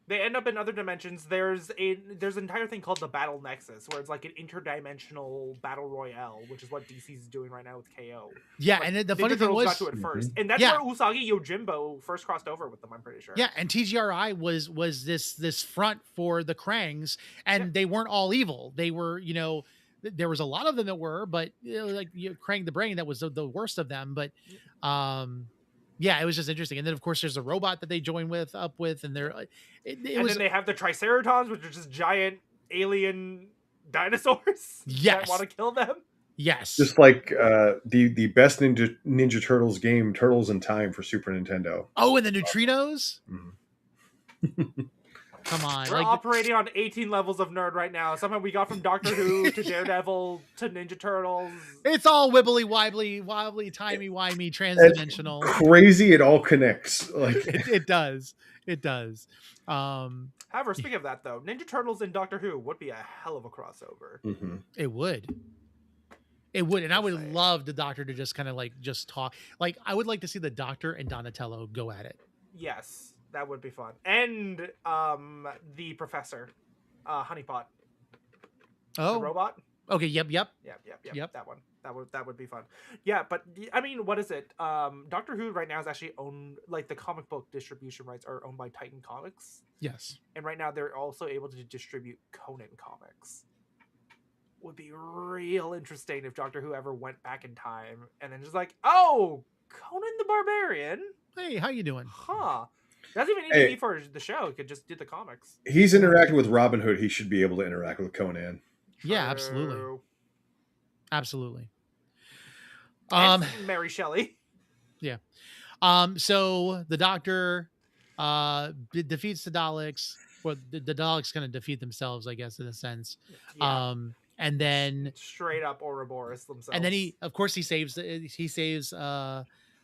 They end up in other dimensions. There's an entire thing called the Battle Nexus, where it's like an interdimensional battle royale, which is what DC's doing right now with KO. Yeah, but and the funny thing was, got to it first, and that's where Usagi Yojimbo first crossed over with them. I'm pretty sure. Yeah, and TGRI was this front for the Krangs, and they weren't all evil. They were, there was a lot of them that were, but Krang the Brain, that was the worst of them. But yeah, it was just interesting. And then, of course, there's a robot that they join up with, and then they have the Triceratons, which are just giant alien dinosaurs. Yes, that want to kill them. Yes, just like the best Ninja Turtles game, Turtles in Time for Super Nintendo. Oh, and the neutrinos. Mm-hmm. Come on, we're operating on 18 levels of nerd right now. Somehow we got from Doctor Who to Daredevil to Ninja Turtles. It's all wibbly wobbly, timey wimey, transdimensional. It's crazy, it all connects. Like it does. However, speaking of that though, Ninja Turtles and Doctor Who would be a hell of a crossover. Mm-hmm. It would, and I would love the Doctor to just kind of just talk. Like I would like to see the Doctor and Donatello go at it. Yes. That would be fun. And the professor, Honeypot. Oh, the robot. Okay. Yep. That one. That would be fun. Yeah, but I mean, what is it? Doctor Who right now is actually owned, like the comic book distribution rights are owned by Titan Comics. Yes. And right now they're also able to distribute Conan comics. Would be real interesting if Doctor Who ever went back in time and then just like, oh, Conan the Barbarian. Hey, how you doing? Huh. Doesn't even need to be for the show. He could just do the comics. He's interacting with Robin Hood. He should be able to interact with Conan. Yeah, absolutely. And Mary Shelley. Yeah. So the Doctor defeats the Daleks. Well, the Daleks kind of defeat themselves, I guess, in a sense. Yeah. And then straight up Ouroboros themselves. And then he saves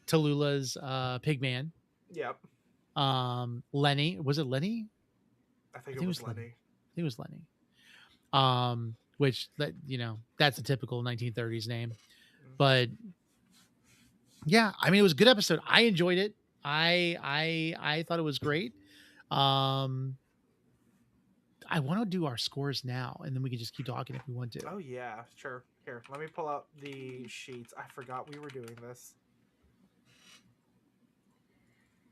Tallulah's Pigman. Yep. Lenny, was it Lenny? I think it was Lenny. I think it was Lenny. Which that's a typical 1930s name. But yeah, I mean, it was a good episode. I enjoyed it. I thought it was great. I want to do our scores now, and then we can just keep talking if we want to. Oh yeah, sure. Here, let me pull up the sheets. I forgot we were doing this.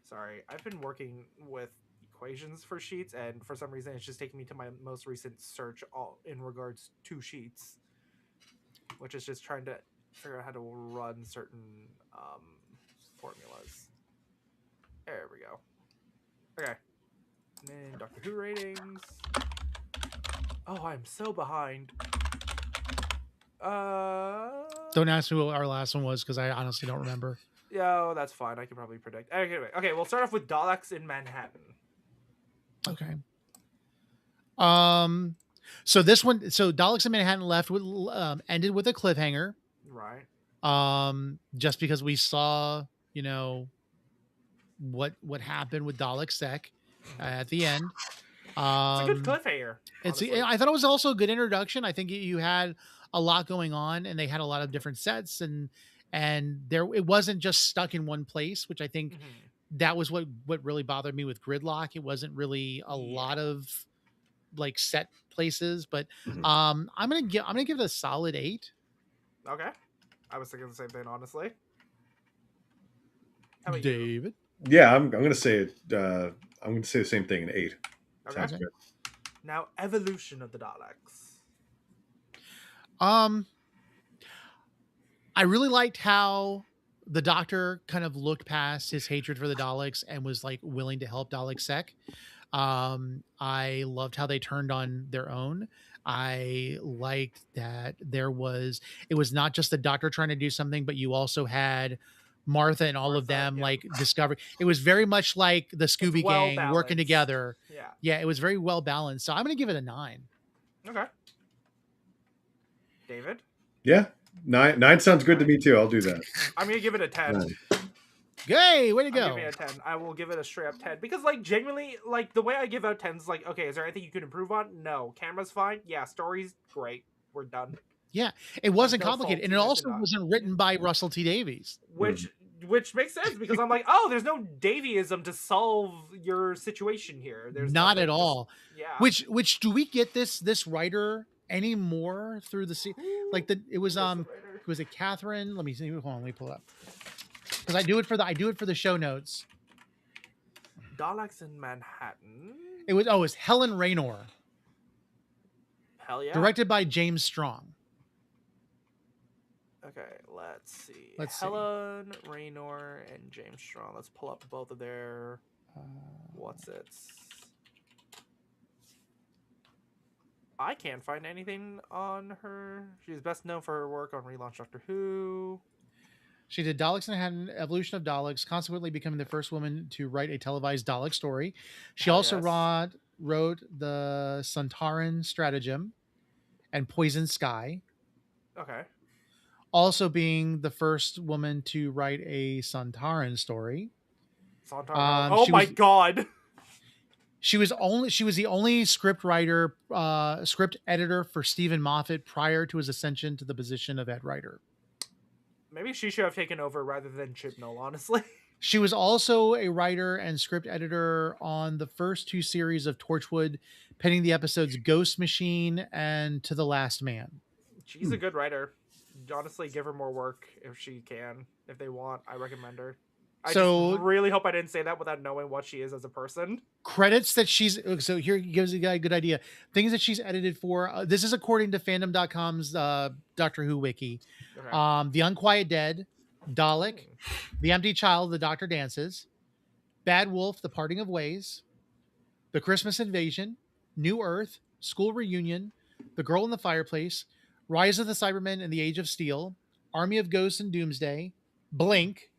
Sorry, I've been working with equations for sheets, and for some reason, it's just taking me to my most recent search all in regards to sheets, which is just trying to figure out how to run certain formulas. There we go. Okay. And then Doctor Who ratings. Oh, I'm so behind. Don't ask me what our last one was because I honestly don't remember. Yeah, that's fine. I can probably predict. Okay, we'll start off with Daleks in Manhattan. Okay. So this one, so Daleks in Manhattan left with ended with a cliffhanger. Right. Just because we saw, what happened with Dalek Sec at the end. It's a good cliffhanger. I thought it was also a good introduction. I think you had a lot going on, and they had a lot of different sets, and it wasn't just stuck in one place, which I think that was what really bothered me with Gridlock. It wasn't really a lot of like set places, but I'm gonna give it a solid 8. Okay, I was thinking the same thing, honestly. How about David? You? Yeah, I'm gonna say it. I'm gonna say the same thing, an 8. Okay. Sounds good. Now, evolution of the Daleks. I really liked how the Doctor kind of looked past his hatred for the Daleks and was like willing to help Dalek Sec. I loved how they turned on their own. I liked that it was not just the Doctor trying to do something, but you also had Martha and all of them like discover. It was very much like the Scooby Gang working together. Yeah, it was very well balanced. So I'm going to give it a 9. Okay. David? Yeah, 9 sounds good to me too. I'll do that. I'm going to give it a 10. 9. Yay, way to go. Give me a 10. I will give it a straight up 10 because like genuinely like the way I give out 10s like, okay, is there anything you could improve on? No. Camera's fine. Yeah, story's great. We're done. Yeah, it wasn't complicated, and it also wasn't written by Russell T Davies, which makes sense because I'm like, oh, there's no Daviesism to solve your situation here. There's not at all. Yeah. Which do we get this writer anymore through the like it was it Catherine? Let me see. Hold on, let me pull it up because I do it for the show notes. Daleks in Manhattan. It's Helen Raynor. Hell yeah. Directed by James Strong. Okay, let's see. Helen, Raynor, and James Strong. Let's pull up both of their I can't find anything on her. She's best known for her work on Relaunch Doctor Who. She did Daleks in Manhattan, Evolution of Daleks, consequently becoming the first woman to write a televised Dalek story. She also wrote the Sontaran Stratagem and Poison Sky. Okay. Also being the first woman to write a Sontaran story. Oh my god. She was the only script editor for Stephen Moffat prior to his ascension to the position of Ed Writer. Maybe she should have taken over rather than Chibnall, honestly. She was also a writer and script editor on the first 2 series of Torchwood, penning the episodes Ghost Machine and To the Last Man. She's a good writer. Honestly, give her more work if she can. If they want, I recommend her. I just really hope I didn't say that without knowing what she is as a person. Credits that so here gives a guy a good idea. Things that she's edited for. This is according to fandom.com's Doctor Who wiki. Okay. The Unquiet Dead, Dalek, The Empty Child, The Doctor Dances, Bad Wolf, The Parting of Ways, The Christmas Invasion, New Earth, School Reunion, The Girl in the Fireplace, Rise of the Cybermen and the Age of Steel, Army of Ghosts and Doomsday, Blink,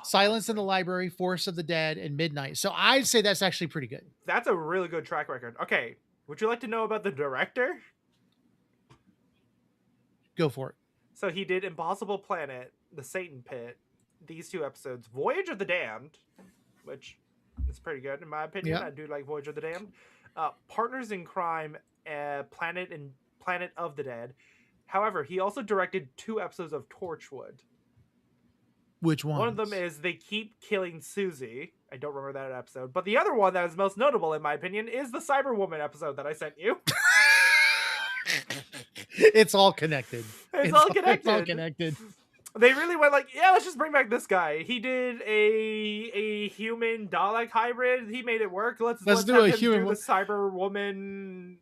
Silence in the Library, Force of the Dead, and Midnight. So I'd say that's actually pretty good. That's a really good track record. Okay, would you like to know about the director? Go for it. So he did Impossible Planet, The Satan Pit, these 2 episodes, Voyage of the Damned, which is pretty good in my opinion. I do like Voyage of the Damned. Partners in Crime, Planet of the Dead. However, he also directed 2 episodes of Torchwood. Which one? One of them is They Keep Killing Susie. I don't remember that episode. But the other one that is most notable, in my opinion, is the Cyberwoman episode that I sent you. It's all connected. It's all connected. It's all connected. They really went like, yeah, let's just bring back this guy. He did a human Dalek hybrid. He made it work. Let's do a human do the Cyberwoman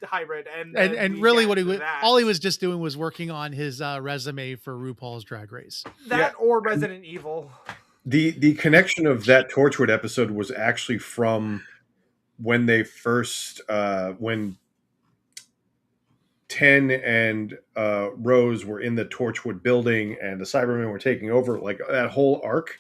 hybrid. And really what all he was just doing was working on his resume for RuPaul's Drag Race. Or Resident Evil. The connection of that Torchwood episode was actually from when they first when Ten and Rose were in the Torchwood building and the Cybermen were taking over, like that whole arc.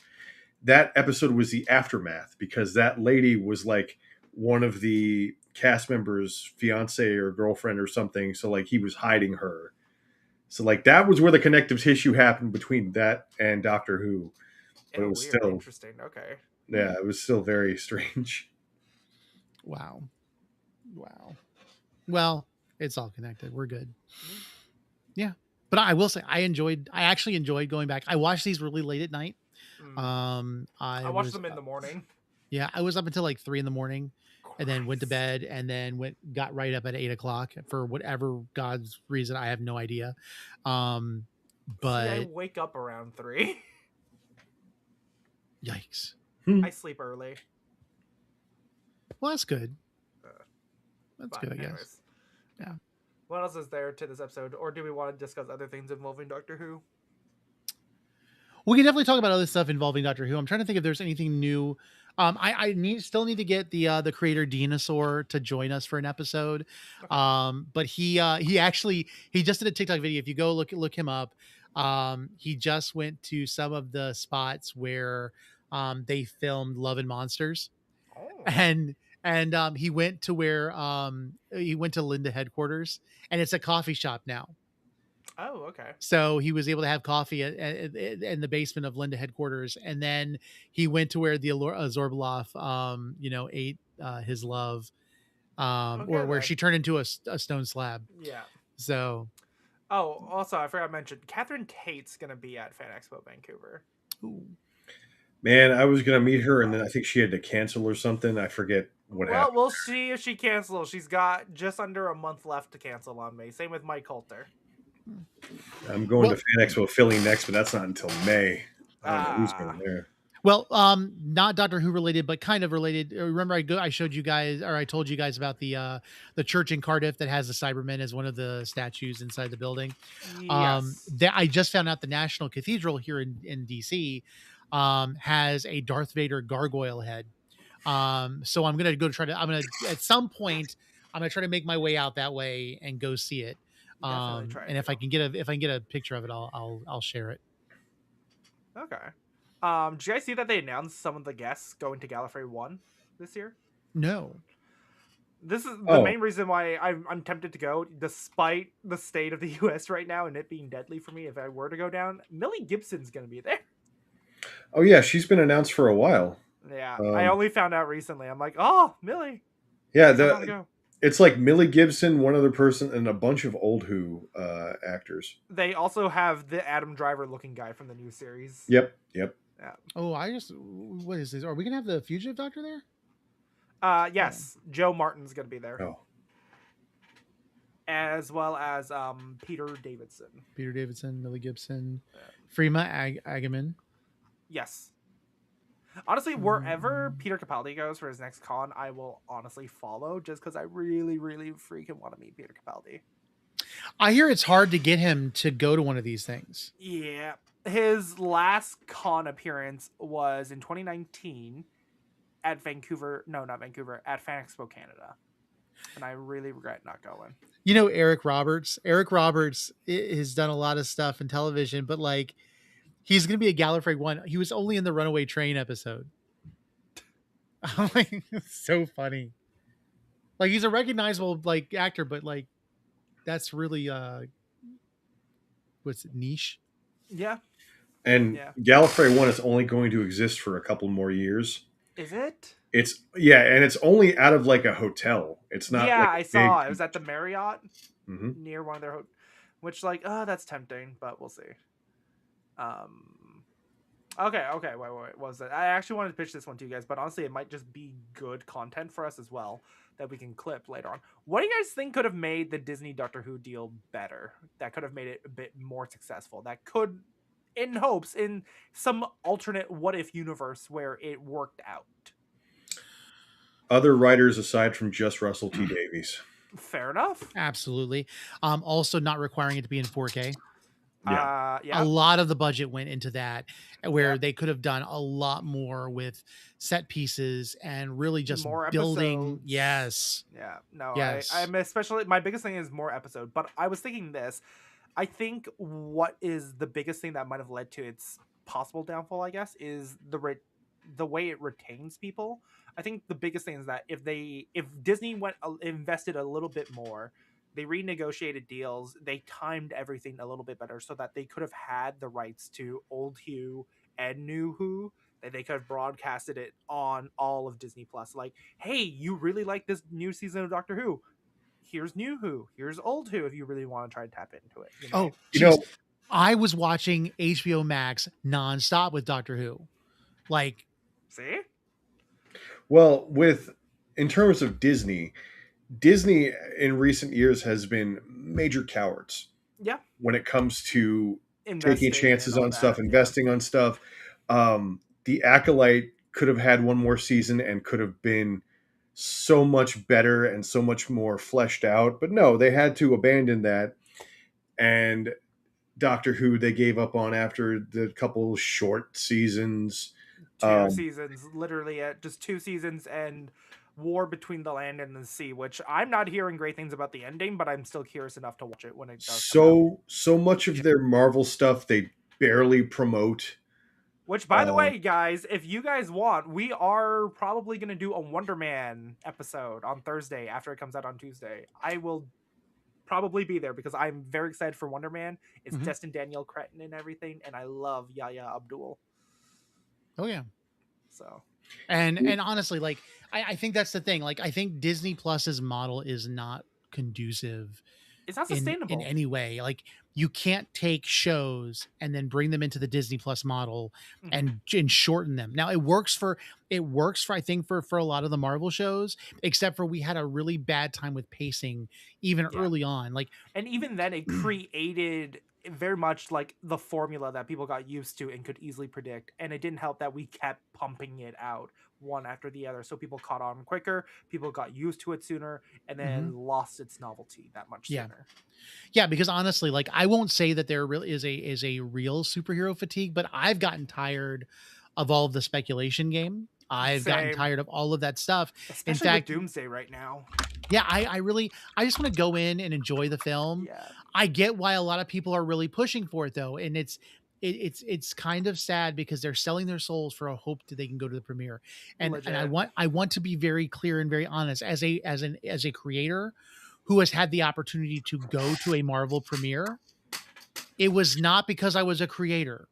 That episode was the aftermath because that lady was like one of the cast members' fiance or girlfriend or something. So like he was hiding her. So like that was where the connective tissue happened between that and Doctor Who. But it was still interesting. Okay. Yeah, it was still very strange. Wow. Well, it's all connected. We're good. Yeah. But I will say I actually enjoyed going back. I watched these really late at night. I watched them in the morning. Yeah. I was up until like 3 a.m. and then went to bed and then got right up at 8 o'clock for whatever God's reason. I have no idea. But I wake up around 3. Yikes. I sleep early. Well, that's good. That's good, I guess. Anyways. Yeah. What else is there to this episode? Or do we want to discuss other things involving Doctor Who? We can definitely talk about other stuff involving Doctor Who. I'm trying to think if there's anything new. I still need to get the creator Dinosaur to join us for an episode. Okay. But he just did a TikTok video. If you go look him up, he just went to some of the spots where they filmed Love and Monsters. Oh. And he went to where he went to Linda headquarters, and it's a coffee shop now. Oh, okay. So he was able to have coffee in the basement of Linda headquarters, and then he went to where the Zorbloff, ate his love, or where she turned into a stone slab. Yeah. So. Oh, also, I forgot to mention, Catherine Tate's going to be at Fan Expo Vancouver. Ooh. Man, I was going to meet her, and then I think she had to cancel or something. I forget what happened. Well, we'll see if she cancels. She's got just under a month left to cancel on me. Same with Mike Coulter. I'm going to Fan Expo Philly next, but that's not until May. I don't know who's going there. Well, not Doctor Who related, but kind of related. Remember, I showed you guys, or I told you guys about the church in Cardiff that has the Cybermen as one of the statues inside the building. Yes. I just found out the National Cathedral here in DC has a Darth Vader gargoyle head. So I'm gonna at some point I'm gonna try to make my way out that way and go see it. And if I can get a picture of it, I'll share it. Okay. Did you guys see that they announced some of the guests going to Gallifrey 1 this year? No. This is the main reason why I'm tempted to go, despite the state of the U.S. right now and it being deadly for me if I were to go down. Millie Gibson's going to be there. Oh, yeah. She's been announced for a while. Yeah. I only found out recently. I'm like, oh, Millie. Yeah. It's like Millie Gibson, one other person, and a bunch of old Who actors. They also have the Adam Driver looking guy from the new series. Yep. Yeah. Oh, what is this? Are we going to have the Fugitive Doctor there? Yes. Joe Martin's going to be there. Oh. As well as Peter Davidson. Millie Gibson, Freema Agyeman. Yes. Honestly, wherever Peter Capaldi goes for his next con, I will honestly follow just because I really, really freaking want to meet Peter Capaldi. I hear it's hard to get him to go to one of these things. Yeah. His last con appearance was in 2019 at at Fan Expo Canada. And I really regret not going. You know, Eric Roberts has done a lot of stuff in television, but like, he's going to be a Gallifrey 1. He was only in the Runaway Train episode. Like, it's so funny. Like, he's a recognizable like actor, but like, that's really what's it, niche? Yeah. And Gallifrey 1 is only going to exist for a couple more years. Is it? And it's only out of like a hotel. It's not. Yeah, like I saw it. It was at the Marriott mm-hmm. near one of their, which like, that's tempting, but we'll see. Okay, wait, what was it? I actually wanted to pitch this one to you guys, but honestly, it might just be good content for us as well that we can clip later on. What do you guys think could have made the Disney Doctor Who deal better? That could have made it a bit more successful. That could, in hopes, in some alternate what if universe where it worked out. Other writers aside from just Russell T Davies. Fair enough. Absolutely. Also not requiring it to be in 4K. Yeah. A lot of the budget went into that, where Yeah. they could have done a lot more with set pieces and really just More building. episodes. Yes. Yeah. No, Yes. I'm especially, my biggest thing is more episode, but I was thinking this. I think what is the biggest thing that might have led to its possible downfall, I guess, is the way it retains people. I think the biggest thing is that if Disney invested a little bit more, they renegotiated deals, they timed everything a little bit better so that they could have had the rights to old Who and new Who, that they could have broadcasted it on all of Disney Plus. Like, hey, you really like this new season of Doctor Who? Here's new Who, here's old Who, if you really want to try to tap into it. You know? Oh, geez. I was watching HBO Max nonstop with Doctor Who. Like, see? Well, in terms of Disney in recent years has been major cowards. Yeah. When it comes to Investing taking chances on stuff, yeah. investing on stuff. The Acolyte could have had one more season and could have been so much better and so much more fleshed out. But no, they had to abandon that. And Doctor Who, they gave up on after the couple short seasons. Two seasons, literally just 2 seasons, and War Between the Land and the Sea, which I'm not hearing great things about the ending, but I'm still curious enough to watch it when it does. So much of their Marvel stuff they barely promote. Which, by the way, guys, if you guys want, we are probably going to do a Wonder Man episode on Thursday after it comes out on Tuesday. I will probably be there because I'm very excited for Wonder Man. It's Destin Daniel Cretton and everything, and I love Yahya Abdul. Oh yeah. So, and honestly, like I think that's the thing. Like, I think Disney Plus's model is not conducive. It's not sustainable in any way. Like, you can't take shows and then bring them into the Disney Plus model and shorten them. Now it works for I think for a lot of the Marvel shows, except for we had a really bad time with pacing even early on. Like, and even then it created very much like the formula that people got used to and could easily predict, and it didn't help that we kept pumping it out one after the other, so people caught on quicker, people got used to it sooner, and then lost its novelty that much sooner. Yeah, because honestly, like, I won't say that there really is a real superhero fatigue, but I've gotten tired of all of the speculation game. I've gotten tired of all of that stuff. Especially in fact, with Doomsday right now. Yeah, I just want to go in and enjoy the film. Yeah. I get why a lot of people are really pushing for it though, and it's kind of sad because they're selling their souls for a hope that they can go to the premiere. And I want to be very clear and very honest as a creator who has had the opportunity to go to a Marvel premiere. It was not because I was a creator.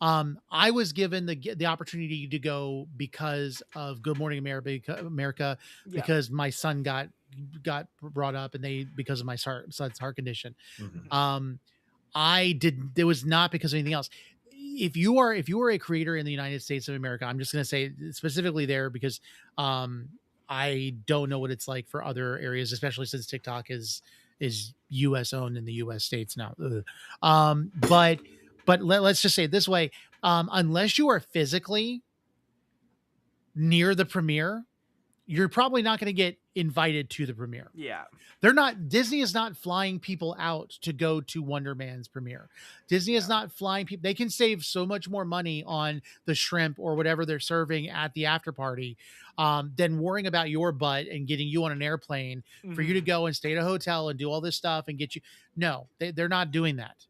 I was given the opportunity to go because of Good Morning America, because my son got brought up, and because of my son's heart condition. It was not because of anything else. If you are a creator in the United States of America, I'm just going to say specifically there because I don't know what it's like for other areas, especially since TikTok is US owned in the US states now. But let's just say it this way. Unless you are physically near the premiere, you're probably not going to get invited to the premiere. Yeah. Disney is not flying people out to go to Wonder Man's premiere. Disney is not flying people. They can save so much more money on the shrimp or whatever they're serving at the after party than worrying about your butt and getting you on an airplane for you to go and stay at a hotel and do all this stuff and get you. No, they're not doing that.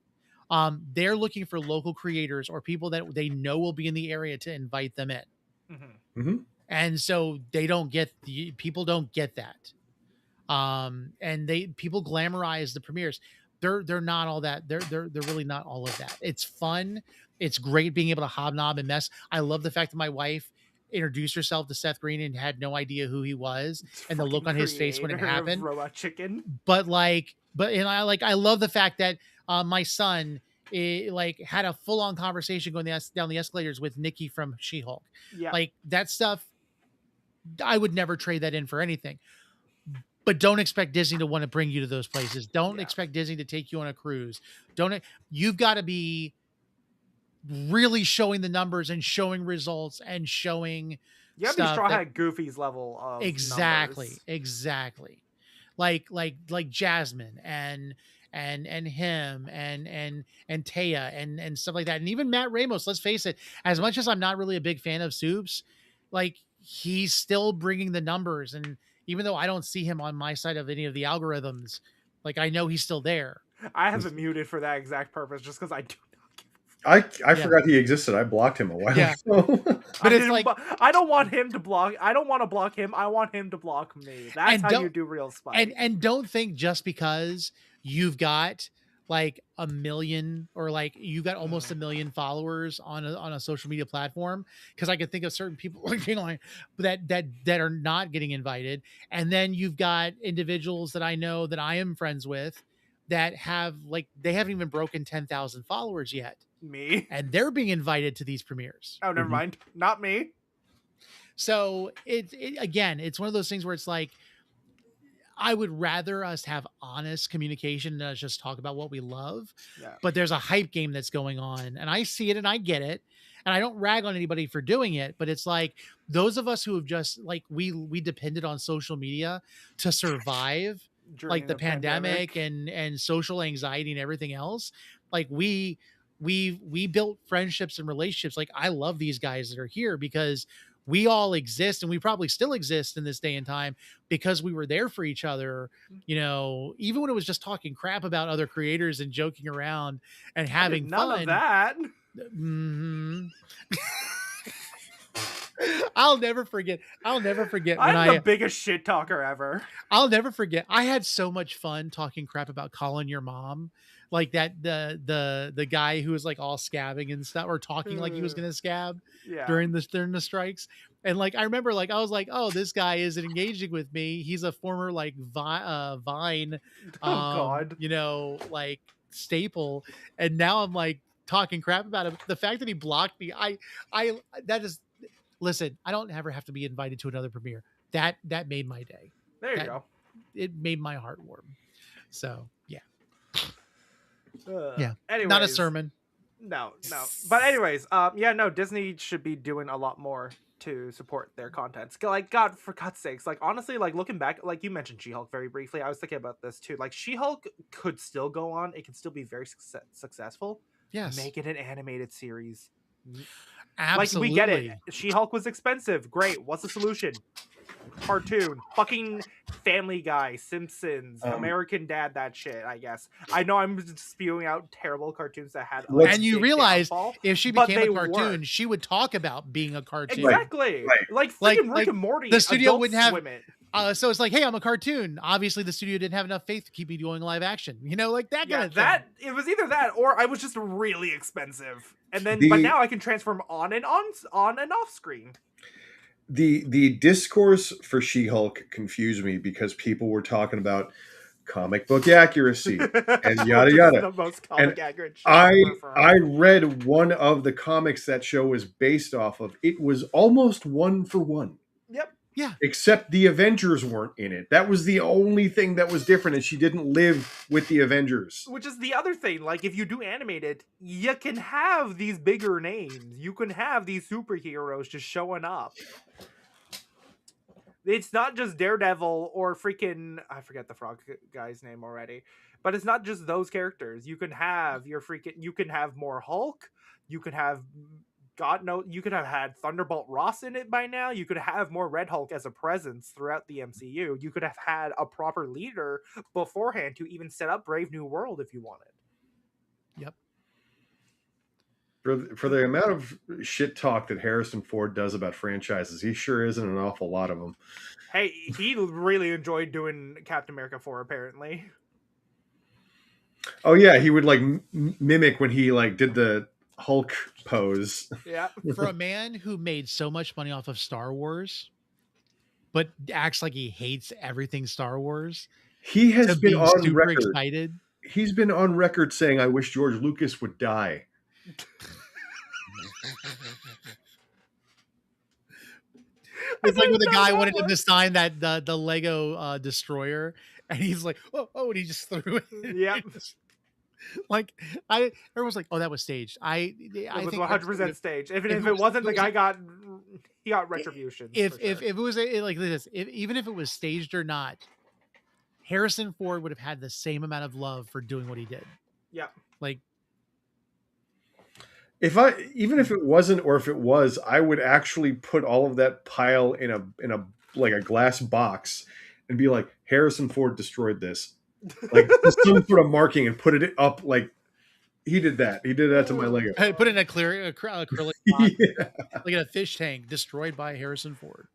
They're looking for local creators or people that they know will be in the area to invite them in. And so people don't get that. And people glamorize the premieres. They're not all that. They're really not all of that. It's fun. It's great being able to hobnob and mess. I love the fact that my wife introduced herself to Seth Green and had no idea who he was, and the look on his face when it happened. Robot Chicken. I love the fact that my son like had a full on conversation going down the escalators with Nikki from She-Hulk. Yeah. Like that stuff, I would never trade that in for anything. But don't expect Disney to want to bring you to those places. Don't expect Disney to take you on a cruise. You've got to be really showing the numbers and showing results and showing you have to be Straw Hat Goofy's level of exactly numbers. like Jasmine and him and Taya and stuff like that, and even Matt Ramos. Let's face it, as much as I'm not really a big fan of Soups, like he's still bringing the numbers, and even though I don't see him on my side of any of the algorithms, like I know he's still there. I have him muted for that exact purpose, just because I do. I forgot he existed. I blocked him a while ago. But it's like I don't want him to block. I don't want to block him. I want him to block me. That's how you do real spite. And don't think just because you've got like 1 million or like you've got almost 1 million followers on a social media platform, because I could think of certain people that are not getting invited, and then you've got individuals that I know that I am friends with that have like they haven't even broken 10,000 followers yet. Me, and they're being invited to these premieres. Oh, never mind, not me. So it's one of those things where it's like, I would rather us have honest communication than us just talk about what we love. Yeah. But there's a hype game that's going on, and I see it and I get it, and I don't rag on anybody for doing it. But it's like those of us who have just like we depended on social media to survive, during like the pandemic and social anxiety and everything else. Like we built friendships and relationships. Like I love these guys that are here because we all exist, and we probably still exist in this day and time because we were there for each other, you know, even when it was just talking crap about other creators and joking around and having none fun. of that. Mm-hmm. I'll never forget when I'm the biggest shit talker ever. I'll never forget. I had so much fun talking crap about calling your mom. Like that, the guy who was like all scabbing and stuff, or talking like he was gonna scab during the strikes. And like I remember, like I was like, oh, this guy isn't engaging with me. He's a former like Vine, you know, like staple. And now I'm like talking crap about him. The fact that he blocked me, listen, I don't ever have to be invited to another premiere. That made my day. There you go. It made my heart warm. So yeah. Anyways, not a sermon. No. But anyways, Disney should be doing a lot more to support their content. Like, God, for God's sakes, like honestly, like looking back, like you mentioned She-Hulk very briefly. I was thinking about this too. Like She-Hulk could still go on. It can still be very successful. Yes. Make it an animated series. Absolutely. Like we get it. She-Hulk was expensive. Great. What's the solution? Cartoon, fucking Family Guy, Simpsons, American Dad, that shit. I guess I know I'm spewing out terrible cartoons that had, and you realize if she became a cartoon, she would talk about being a cartoon. Exactly, like Rick and Morty. The studio wouldn't have. So it's like, hey, I'm a cartoon. Obviously, the studio didn't have enough faith to keep me doing live action. You know, like that kind of thing. It was either that or I was just really expensive, and then but now I can transform on and off screen. The discourse for She-Hulk confused me because people were talking about comic book accuracy and yada yada. The most comic accurate shit I read one of the comics that show was based off of. It was almost 1 for 1. Yep. Yeah. Except the Avengers weren't in it. That was the only thing that was different, and she didn't live with the Avengers. Which is the other thing. Like, if you do animated, you can have these bigger names. You can have these superheroes just showing up. It's not just Daredevil or freaking... I forget the frog guy's name already. But it's not just those characters. You can have you can have more Hulk. You can have... God knows, you could have had Thunderbolt Ross in it by now. You could have more Red Hulk as a presence throughout the MCU. You could have had a proper leader beforehand to even set up Brave New World if you wanted. Yep. For the amount of shit talk that Harrison Ford does about franchises, he sure isn't an awful lot of them. Hey, he really enjoyed doing Captain America 4, apparently. Oh yeah, he would like mimic when he like did the Hulk pose. Yeah. For a man who made so much money off of Star Wars, but acts like he hates everything Star Wars, he has been on super record. excited. He's been on record saying, "I wish George Lucas would die." It's like when the guy wanted to design that the Lego destroyer, and he's like, oh, and he just threw it. Yep. Like everyone's like, oh, that was staged. I It was think 100% staged. Even if if it wasn't, it the was- guy got retribution. if it was like this, even if it was staged or not, Harrison Ford would have had the same amount of love for doing what he did. Yeah. Like, Even if it wasn't, or if it was, I would actually put all of that pile in a like a glass box and be like, Harrison Ford destroyed this. Like some sort of marking and put it up like he did that. He did that to my Lego. put it in a clear acrylic box, Yeah. like in a fish tank, destroyed by Harrison Ford.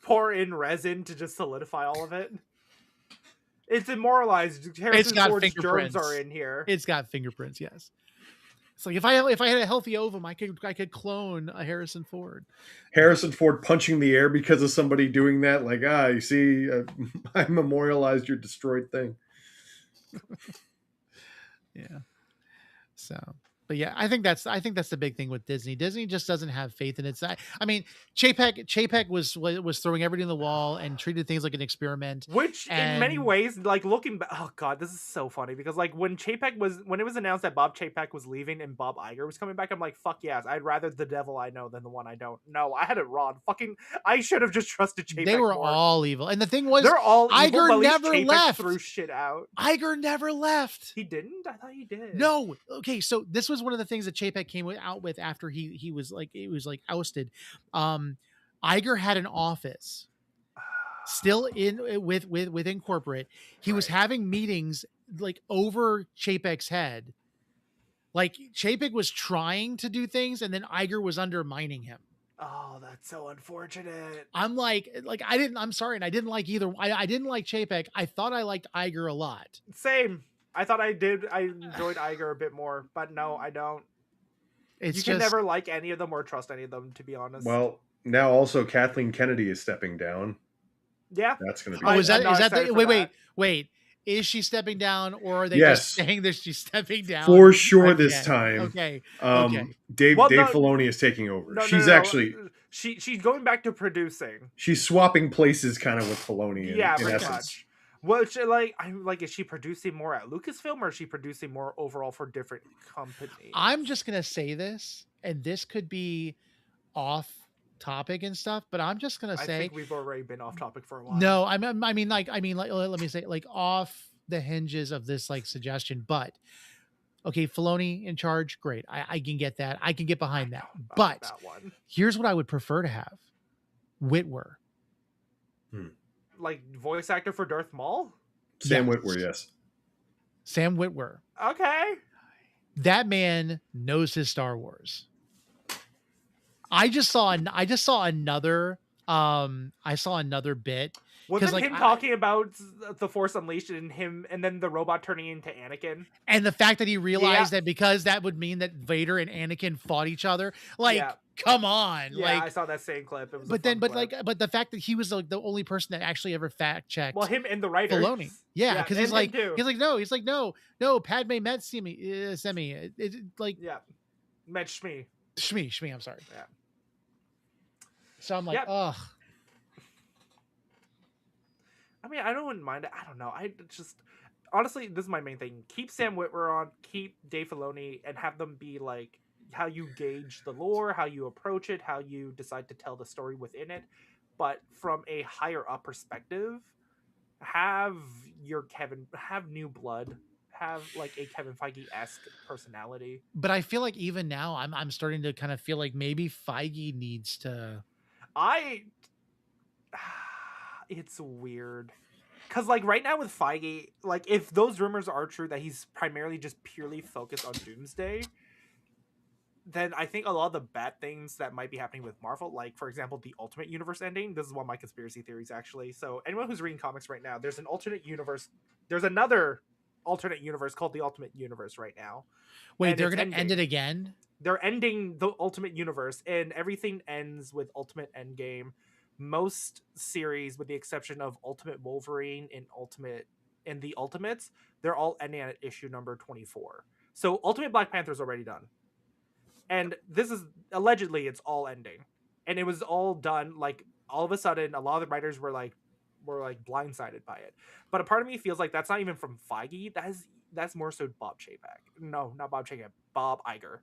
Pour in resin to just solidify all of it. It's immortalized. Harrison got Ford's fingerprints. germs are in here. It's got fingerprints, yes. It's like if I had a healthy ovum, I could clone a Harrison Ford. Harrison Ford punching the air because of somebody doing that. Like, you see, I memorialized your destroyed thing. Yeah. So, but yeah, I think that's the big thing with Disney. Disney just doesn't have faith in its. I mean, Chapek was throwing everything in the wall and treated things like an experiment. Which, in many ways, like looking back, oh god, this is so funny because like when it was announced that Bob Chapek was leaving and Bob Iger was coming back, I'm like, fuck yes, I'd rather the devil I know than the one I don't know. I had it wrong. Fucking, I should have just trusted Chapek. They were more. all evil, and the thing was, they're all evil, Iger but at least never Chapek left. threw shit out. Iger never left. He didn't. I thought he did. No. Okay, so this was one of the things that Chapek came out with after he was like ousted. Iger had an office still within corporate. He was having meetings like over Chapek's head. Like Chapek was trying to do things, and then Iger was undermining him. Oh, that's so unfortunate. I'm I'm sorry, and I didn't like either. I didn't like Chapek. I thought I liked Iger a lot. Same. I thought I did. I enjoyed Iger a bit more, but no, I don't. You can never like any of them or trust any of them, to be honest. Well, now also Kathleen Kennedy is stepping down. Yeah, that's going to be. Oh, is that wait? Is she stepping down, or are they just saying that she's stepping down? For sure this time. Okay. Dave Filoni is taking over. She's going back to producing. She's swapping places kind of with Filoni. Yeah, pretty much. Well, is she producing more at Lucasfilm, or is she producing more overall for different companies? I'm just gonna say this, and this could be off topic and stuff, but I'm just gonna say I think we've already been off topic for a while. No, I mean, let me say, like, off the hinges of this like suggestion, but okay, Filoni in charge, great. I can get that. I can get behind that. But that one. Here's what I would prefer to have: Witwer. Like voice actor for Darth Maul? Sam Witwer, yes. Sam Witwer. Okay. That man knows his Star Wars. I just saw another bit. Wasn't him talking about the Force Unleashed and him, and then the robot turning into Anakin, and the fact that he realized that because that would mean that Vader and Anakin fought each other. Like, come on! Yeah, like, I saw that same clip. It was but the fact that he was like the only person that actually ever fact checked. Well, him and the writer Filoni. Yeah, because he's like no. Padme met Semi. Met Shmi. Shmi. I'm sorry. Yeah. So I'm like, ugh. I mean, I don't mind it. I don't know. I just honestly, this is my main thing. Keep Sam Witwer on, keep Dave Filoni, and have them be like how you gauge the lore, how you approach it, how you decide to tell the story within it. But from a higher up perspective, have new blood, have like a Kevin Feige-esque personality. But I feel like even now, I'm starting to kind of feel like maybe Feige needs to. It's weird because like right now with Feige, like if those rumors are true that he's primarily just purely focused on Doomsday, then I think a lot of the bad things that might be happening with Marvel, like for example the Ultimate Universe ending, this is one of my conspiracy theories actually. So anyone who's reading comics right now, there's another alternate universe called the Ultimate Universe right now. Wait, they're gonna end it again? They're ending the Ultimate Universe, and everything ends with Ultimate Endgame. Most series, with the exception of Ultimate Wolverine and Ultimate in the Ultimates, they're all ending at issue number 24. So Ultimate Black Panther is already done, and this is allegedly it's all ending, and it was all done like all of a sudden. A lot of the writers were like blindsided by it, but a part of me feels like that's not even from Feige. That's more so Bob Chapek. No, not Bob Chapek. Bob Iger.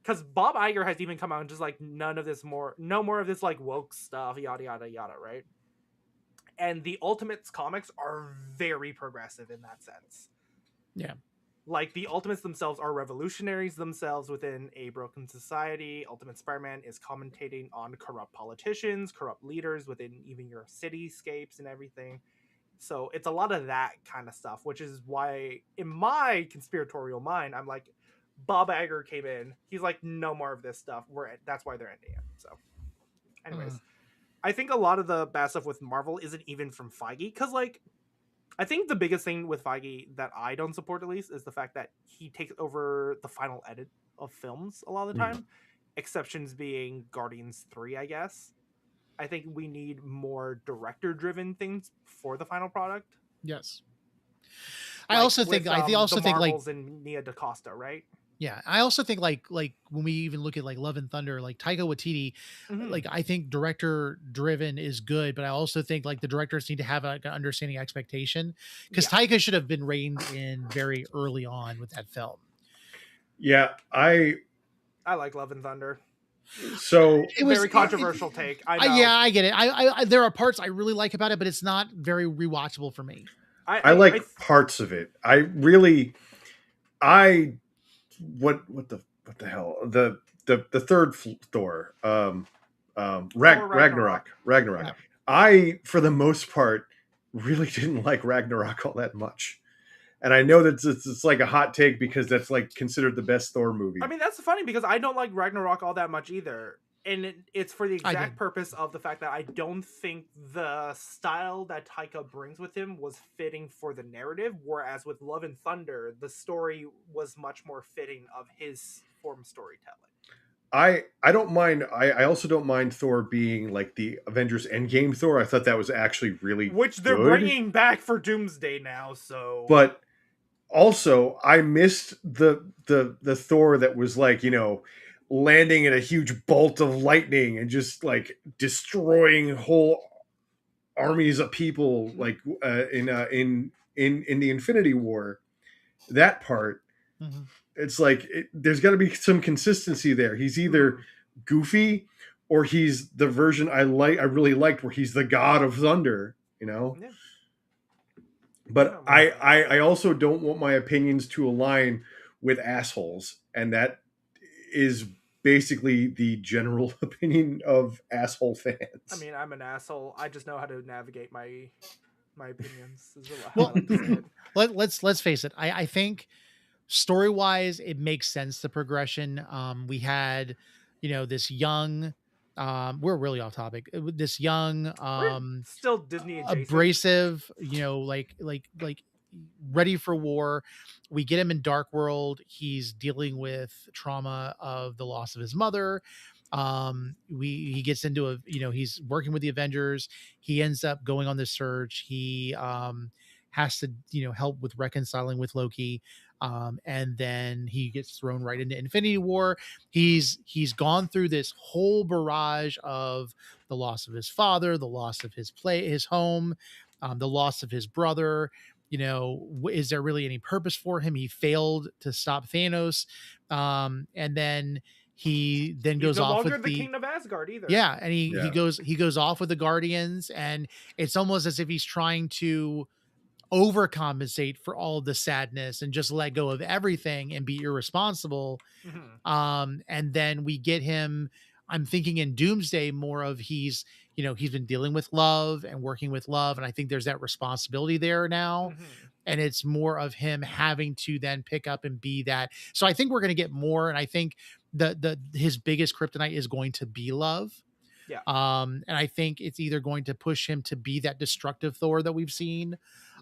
Because Bob Iger has even come out and just like no more of this like woke stuff, yada yada yada, right? And the Ultimates comics are very progressive in that sense. Yeah. Like the Ultimates themselves are revolutionaries themselves within a broken society. Ultimate Spider-Man is commentating on corrupt politicians, corrupt leaders within even your cityscapes and everything. So it's a lot of that kind of stuff, which is why in my conspiratorial mind, I'm like, Bob Iger came in. He's like, no more of this stuff. That's why they're ending it. So, anyways, I think a lot of the bad stuff with Marvel isn't even from Feige, because like, I think the biggest thing with Feige that I don't support at least is the fact that he takes over the final edit of films a lot of the time. Exceptions being Guardians 3, I guess. I think we need more director-driven things for the final product. Yes. Like I also think Marvels and Nia DaCosta, right? Yeah, I also think like when we even look at like Love and Thunder, like Taika Waititi, like I think director driven is good, but I also think like the directors need to have like an understanding expectation, because Taika should have been reined in very early on with that film. Yeah, I like Love and Thunder. So it was very controversial take. I know. Yeah, I get it. I there are parts I really like about it, but it's not very rewatchable for me. I like parts of it. What the hell? The third Thor, Ragnarok. Yeah. I, for the most part, really didn't like Ragnarok all that much. And I know that it's like a hot take because that's like considered the best Thor movie. I mean, that's funny because I don't like Ragnarok all that much either. And it's for the exact purpose of the fact that I don't think the style that Taika brings with him was fitting for the narrative. Whereas with Love and Thunder, the story was much more fitting of his form of storytelling. I don't mind. I also don't mind Thor being like the Avengers Endgame Thor. I thought that was actually really which they're good. Bringing back for Doomsday now. So, but also I missed the Thor that was like, you know, landing in a huge bolt of lightning and just like destroying whole armies of people, like in the Infinity War. That part. Mm-hmm. It's like there's got to be some consistency there. He's either goofy or he's the version I really liked, where he's the god of thunder, you know. Yeah. But I also don't want my opinions to align with assholes, and that is basically the general opinion of asshole fans. I mean, I'm an asshole. I just know how to navigate my opinions. Well, let's face it. I think story-wise, it makes sense, the progression. We had, you know, this young, we're really off topic. This young, still Disney adjacent, abrasive, you know, like ready for war. We get him in Dark World. He's dealing with trauma of the loss of his mother. He gets into he's working with the Avengers. He ends up going on this search. He has to, help with reconciling with Loki. And then he gets thrown right into Infinity War. He's gone through this whole barrage of the loss of his father, the loss of his home, the loss of his brother. Is there really any purpose for him? He failed to stop Thanos. And then he goes off with the King of Asgard either. Yeah. And he goes off with the Guardians, and it's almost as if he's trying to overcompensate for all of the sadness and just let go of everything and be irresponsible. Mm-hmm. And then we get him, I'm thinking in Doomsday, more of he's been dealing with love and working with love. And I think there's that responsibility there now. Mm-hmm. And it's more of him having to then pick up and be that. So I think we're going to get more. And I think his biggest kryptonite is going to be love. Yeah. And I think it's either going to push him to be that destructive Thor that we've seen,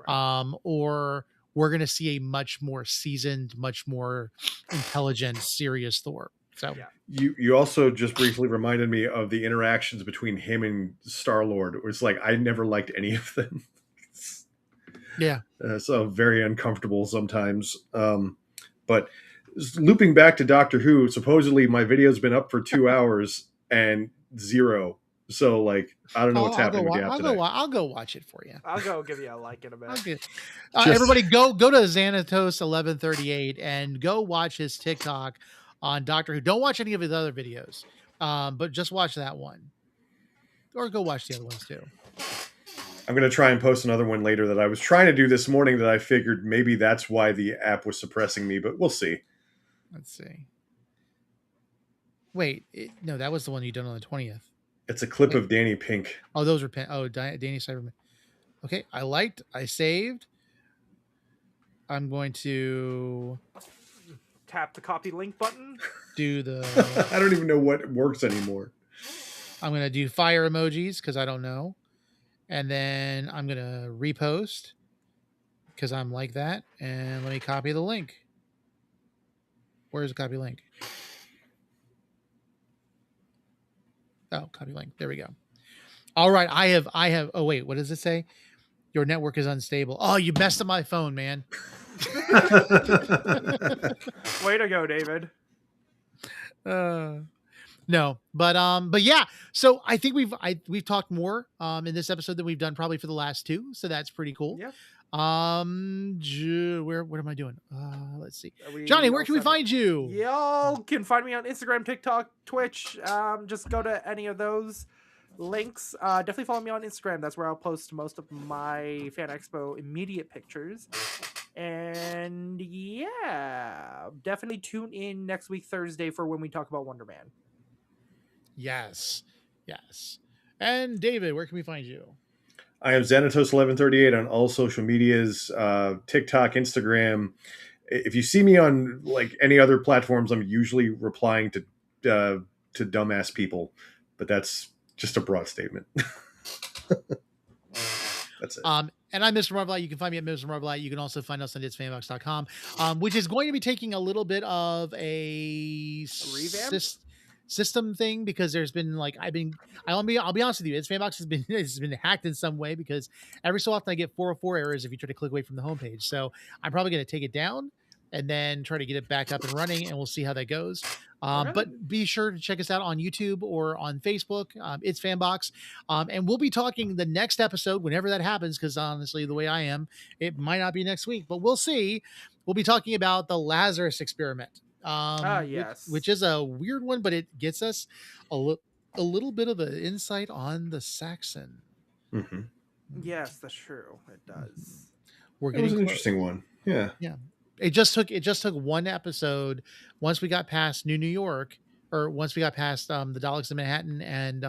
right, or we're going to see a much more seasoned, much more intelligent, serious Thor. So you also just briefly reminded me of the interactions between him and Star-Lord. It was like, I never liked any of them. Yeah. So very uncomfortable sometimes. But looping back to Doctor Who, supposedly my video's been up for 2 hours and 0. So like, I don't know what's happening with the app today. I'll go watch it for you. I'll go give you a like in a bit. Everybody go to Xanatos 1138 and go watch his TikTok on Doctor Who. Don't watch any of his other videos, but just watch that one, or go watch the other ones too. I'm going to try and post another one later that I was trying to do this morning that I figured maybe that's why the app was suppressing me, but we'll see. Let's see. Wait, no, that was the one you done on the 20th. It's a clip of Danny Pink. Oh, those were Danny Cyberman. Okay, I saved. I'm going to tap the copy link button. Do the I don't even know what works anymore. I'm going to do fire emojis because I don't know. And then I'm going to repost because I'm like that. And let me copy the link. Where's the copy link? Oh, copy link. There we go. All right. I have. Oh, wait. What does it say? Your network is unstable. Oh, you messed up my phone, man. Way to go, David. No, but yeah. So I think we've talked more in this episode than we've done probably for the last two. So that's pretty cool. Yeah. What am I doing? Let's see. Johnny, where can we find you? Y'all can find me on Instagram, TikTok, Twitch. Just go to any of those links. Definitely follow me on Instagram. That's where I'll post most of my Fan Expo immediate pictures. And yeah, definitely tune in next week, Thursday, for when we talk about Wonder Man. Yes. And David, where can we find you? I am Xanatos1138 on all social medias, TikTok, Instagram. If you see me on like any other platforms, I'm usually replying to dumbass people, but that's just a broad statement. That's it. And I'm Mr. Marvelite. You can find me at Mr. Marvelite. You can also find us on itsfanbox.com, which is going to be taking a little bit of a revamp system thing because there's been like I'll be honest with you, itsfanbox has been hacked in some way because every so often I get 404 errors if you try to click away from the homepage. So I'm probably going to take it down and then try to get it back up and running, and we'll see how that goes. But be sure to check us out on YouTube or on Facebook. It's FanBox. And we'll be talking the next episode, whenever that happens, because honestly, the way I am, it might not be next week, but we'll see. We'll be talking about the Lazarus experiment. Yes. Which is a weird one, but it gets us a little bit of an insight on the Saxon. Mm-hmm. Yes, that's true. It does. It was an interesting one. Yeah. It just took one episode. Once we got past New York, or once we got past the Daleks in Manhattan and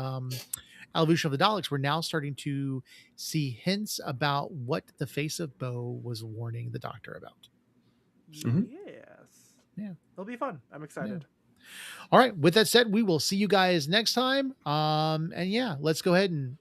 Evolution of the Daleks, we're now starting to see hints about what the face of Bo was warning the Doctor about. Mm-hmm. Yes. Yeah. It'll be fun. I'm excited. Yeah. All right. With that said, we will see you guys next time. And yeah, let's go ahead and